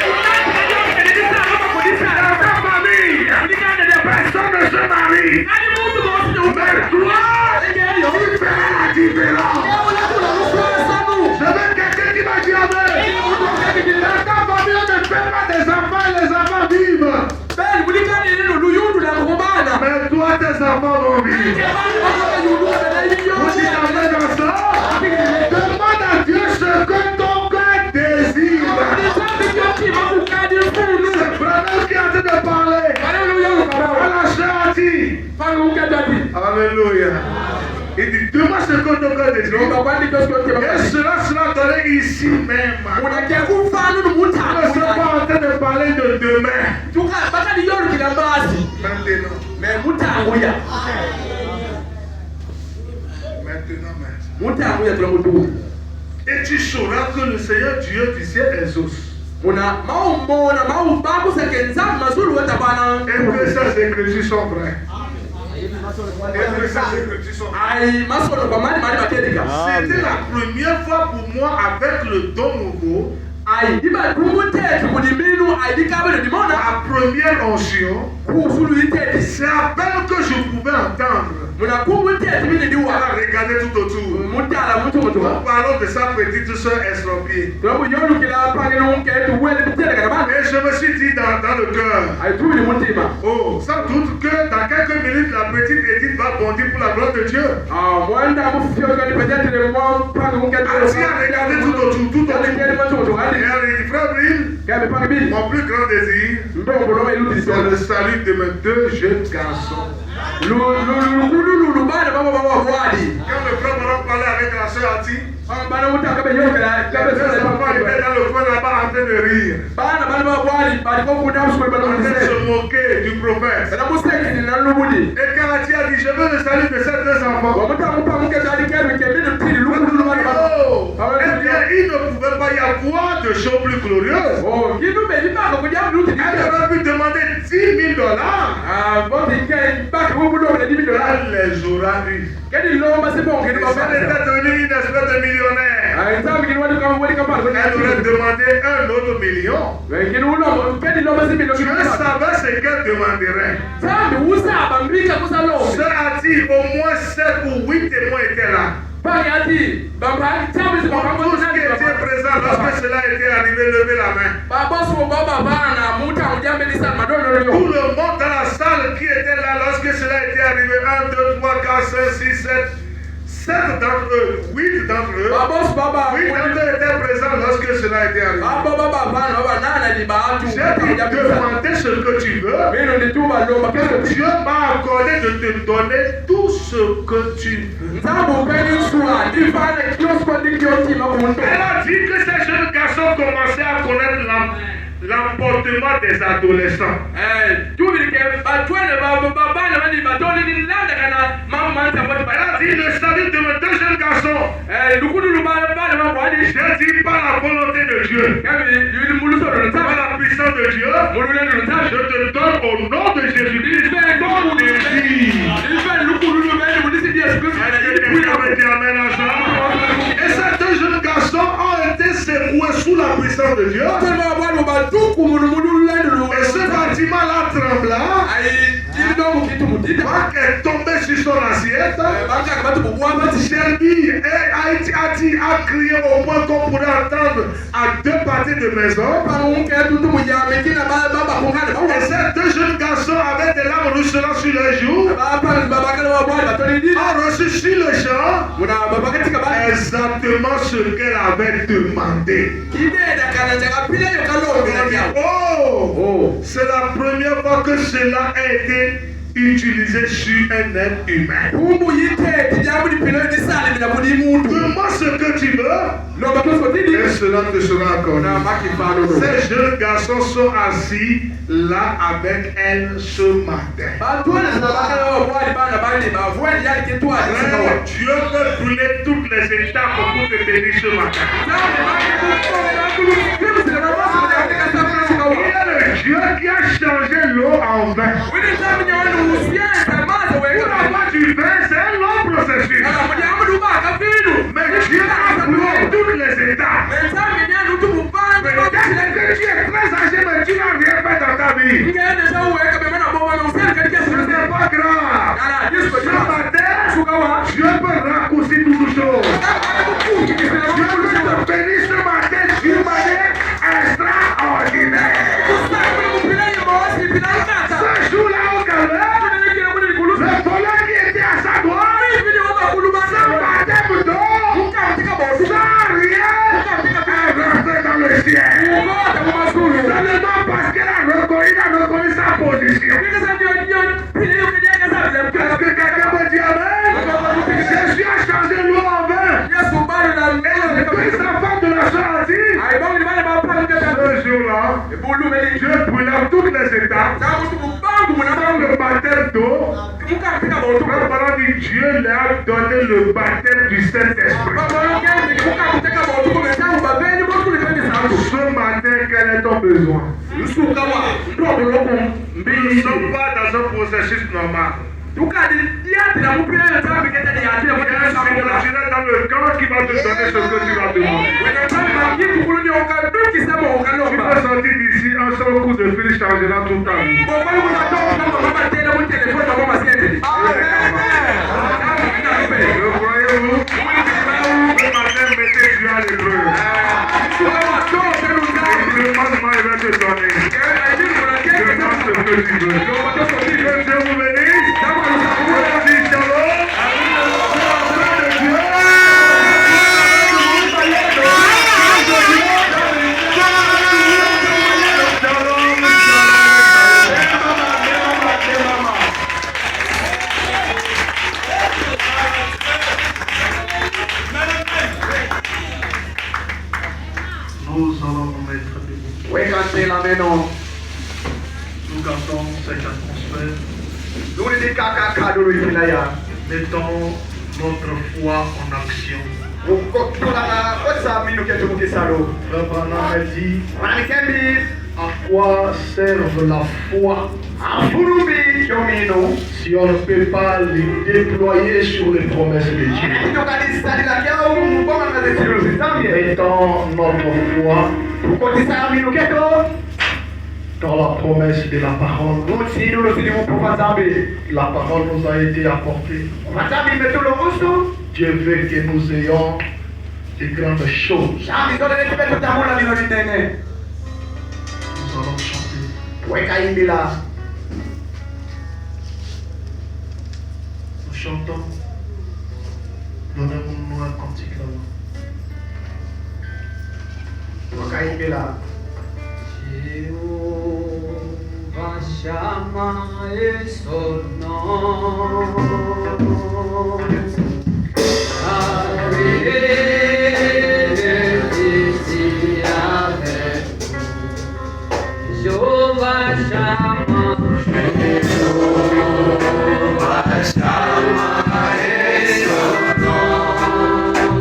Dans ta famille, personne ne se marie. Mais toi, tu feras la différence. Je veux quelqu'un qui m'a dit amen. Dans ta famille, on ne fait pas des enfants et les enfants vivent. Mais toi, tes enfants vont vivre. Vous dites amen dans ça. Demande à Dieu ce que ton cœur désire. C'est Branham qui est en train de parler. Voilà, cher Ati. Alléluia. Il dit, demande ce que ton cœur désire. Et cela sera donné ici même. Nous ne sommes pas en train de parler de demain. Maintenant. Et tu sauras que le Seigneur Dieu du ciel exauce. Et que ces écritures sont vraies. C'était la première fois pour moi avec le don nouveau. La première onction, c'est à peine que je pouvez entendre. Elle a regardé tout autour. Nous parlons de sa petite soeur estropiée. Et je me suis dit dans le cœur, oh, sans doute que dans quelques minutes, la petite Edith va bondir pour la gloire de Dieu. Atia a regardé tout autour. Et elle a dit, frère Bril, mon plus grand désir, c'est le salut de mes 2 jeunes garçons. Quand le frère Baron parlait avec la soeur Ati, les enfants étaient dans le coin là-bas en train de rire, en train de se moquer du prophète. Et quand Ati a dit, je veux le salut de ces 2 enfants, eh bien, il ne pouvait pas y avoir de choses plus glorieuses. Elle aurait pu demander $10,000. Elle les aura eu. Elle était devenue une espèce de millionnaire. Elle aurait demandé $1 million. Je savais ce qu'elle demanderait. Sœur a dit au moins 7 ou 8 témoins étaient là. Tous qui étaient présents lorsque cela était arrivé, levez la main. Tout le monde dans la salle qui était là lorsque cela était arrivé, 1, 2, 3, 4, 5, 6, 7 d'entre eux, 8 d'entre eux, 8 d'entre eux étaient présents lorsque cela était arrivé. J'ai dit, demandez ce que tu veux. Dieu m'a accordé de te donner tout ce que tu veux. Elle a dit que ces jeunes garçons commençaient à connaître l'emportement des adolescents. Elle a dit le salut de mes 2 jeunes garçons. J'ai dit par la volonté de Dieu, par la puissance de Dieu, je te donne au nom de Jésus-Christ ton désir. Et ces 2 jeunes garçons ont été secoués sous la puissance de Dieu. Et ce bâtiment-là trembla. Marc est tombé sur son assiette. Shelby a crié au point qu'on pourrait entendre à 2 parties de maison. Et ces 2 jeunes garçons avaient des larmes ruisselant sur leurs joues. Ont reçu sur le champ exactement ce qu'elle avait demandé. Oh, c'est la première fois que cela a été utilisé sur un être humain. Demande ce que tu veux et cela te sera accordé. Ces jeunes garçons sont assis là avec elle ce matin. Dieu peut brûler toutes les étapes pour te bénir ce matin. Il est le Dieu qui a changé l'eau en vin. Pourquoi du vin, c'est un long processus. Mais Dieu a brûlé toutes les étapes. Peut-être que tu es très âgé, mais tu n'as rien fait dans ta vie. Ce n'est pas grave. Ce matin, Dieu peut raccourcir toutes choses. Dieu peut te bénir ce matin d'une manière extraordinaire. Ce jour-là au Calvaire, le voleur qui était à sa droite, sans baptême d'eau, sans rien, est rentré dans le ciel. Seulement parce qu'elle a reconnu sa position. Est-ce que quelqu'un peut dire amen? Jésus a changé l'eau en vin. Et les 2 enfants de la soeur a dit, ce jour-là, Dieu brûla toutes les étapes. Dans le baptême d'eau, pendant que Dieu leur a donné le baptême du Saint-Esprit. Ce matin, quel est ton besoin? Nous ne sommes pas dans un processus normal. Il y a un supernatural dans le camp qui va te donner ce que tu vas demander. Tu peux sortir d'ici, un seul coup de fil changera tout le temps. Que Dieu vous bénisse. Merci, shalom. Nous allons nous mettre debout. Wekante la meno. Nous gardons cette atmosphère. Luri di kakak kadulu ikinaya. Mettons notre foi en action. Ukotula kotsa minu ketu mukisalo. Frère Branham a dit Manikembi à quoi serve la foi afurubi yomino. si on ne peut pas les déployer sur les promesses de Dieu. Kutokadisali la kiao mboma na zetilu zitambie. Mettons notre foi Ukotisa minu keto. dans la promesse de la parole. Mutilu lusidimu kufatambi. La parole nous a été apportée. Fatambi metulo usu. Dieu veut que nous ayons de grandes choses. Shambi zote netume tutamula mino litene. Nous allons chanter. Weka imbila. Nous chantons. Donnez-nous un cantique là-bas. Weka imbila. Jehovah Shammah is your name. Jehovah Shammah, Jehovah Shammah is your name.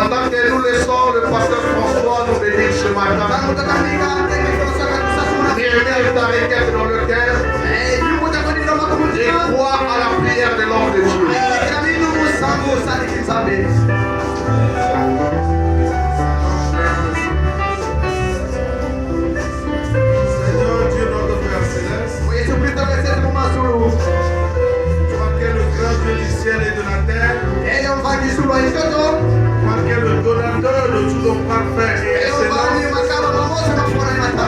Pendant que nous laissons le pasteur François nous bénir ce matin, Myriam t'arrête dans le cœur et crois à la prière de l'homme de Dieu. Seigneur Dieu, notre Père Céleste, toi qui es le grand Dieu du ciel et de la terre, toi qui es le donateur de tout don parfait et excellent, toi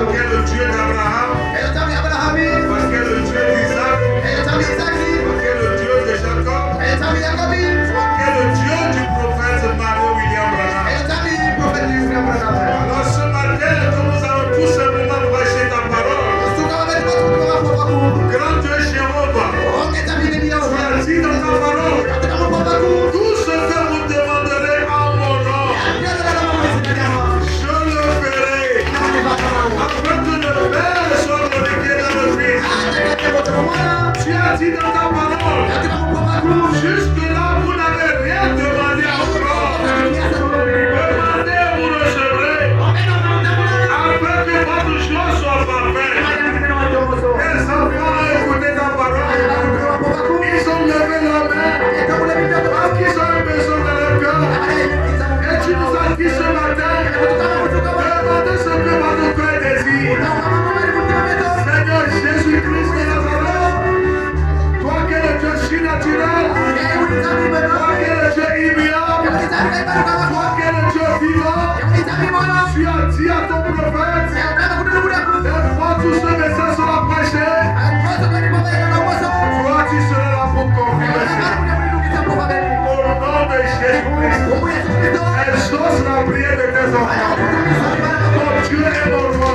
qui es le Dieu d'Abraham, toi qui es le Dieu d'Isaac, toi qui es le Dieu de Jacob, toi qui es le Dieu du prophète Marie-William Branham. Alors ce matin, quand nous allons tout simplement prêcher ta parole, grand Dieu Jéhovah, tu as dit dans ta parole, tout ce que vous demanderez en mon nom, je le ferai, afin que le Père soit glorifié dans le Fils. Tu as dit dans ta parole, jusque-là vous n'avez rien demandé encore. Demandez, vous recevrez, afin que votre joie soit parfaite. Les enfants ont écouté ta parole. Ils ont levé la main. Parce qu'ils ont un besoin dans leur cœur. Et tu nous as dit ce matin, demandez ce que votre cœur désire. Seigneur Jésus-Christ de Nazareth, toi qui es le Dieu surnaturel, toi qui es le Dieu immuable, toi qui es le Dieu vivant, tu as dit à ton prophète, et quand tous ce message sera prêché, toi tu seras là pour confirmer. Au nom de Jésus-Christ, exauce la prière de tes enfants. Ton Dieu est mon roi.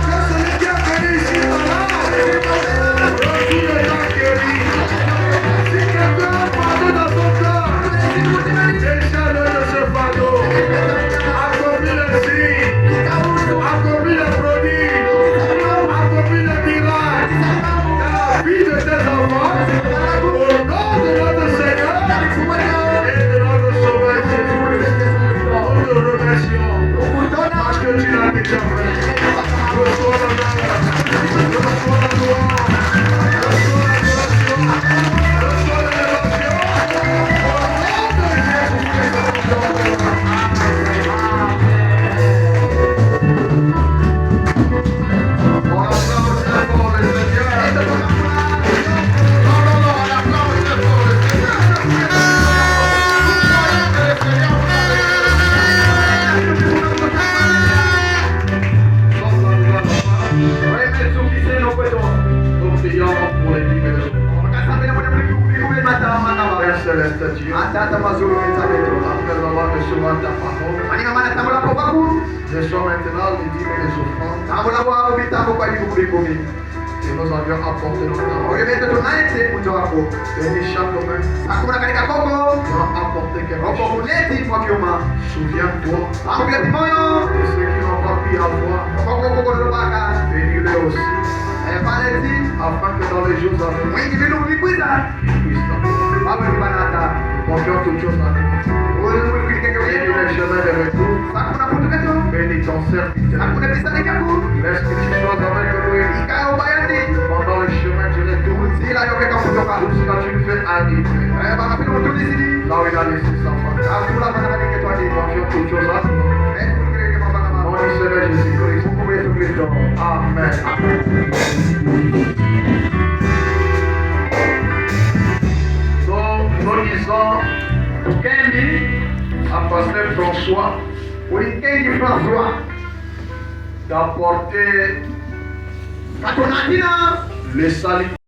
Que celui qui a venu ici là, retourne dans guéri. Si quelqu'un a pardon dans son cœur, décharge de ce fardeau. Accomplis le signe, accomplis le prodige, accomplis le miracle dans la vie de tes enfants. Au nom de notre Seigneur et de notre Sauveur Jésus-Christ, nous te remercions parce que tu l'as déjà fait. Reçois l'honneur, reçois la gloire, reçois l'adoration, reçois l'élévation. Au nom de Jésus-Christ. On acclame très fort le Seigneur. Nous prions pour les libérations. Père Céleste Dieu, après avoir recevoir ta parole, reçois maintenant les dîmes et les offrandes que nous avions apporté notre temps. Bénis chaque main, doit apporter quelque chose. Souviens-toi de ceux qui n'ont pas pu avoir. Bénis-les aussi, afin que dans les jours à venir, ils puissent t'avoir. Confions toutes choses à toi. Bénis les chemins de retour. Bénis ton serviteur. Laisse que tu sois avec nous pendant le chemin du retour. Tout ce que tu me fais arriver. Là où il a laissé sa femme. Confions toutes choses à toi. Mon Seigneur Jésus-Christ. Amen. Donc, nous disons à Pasteur François d'apporter le salut.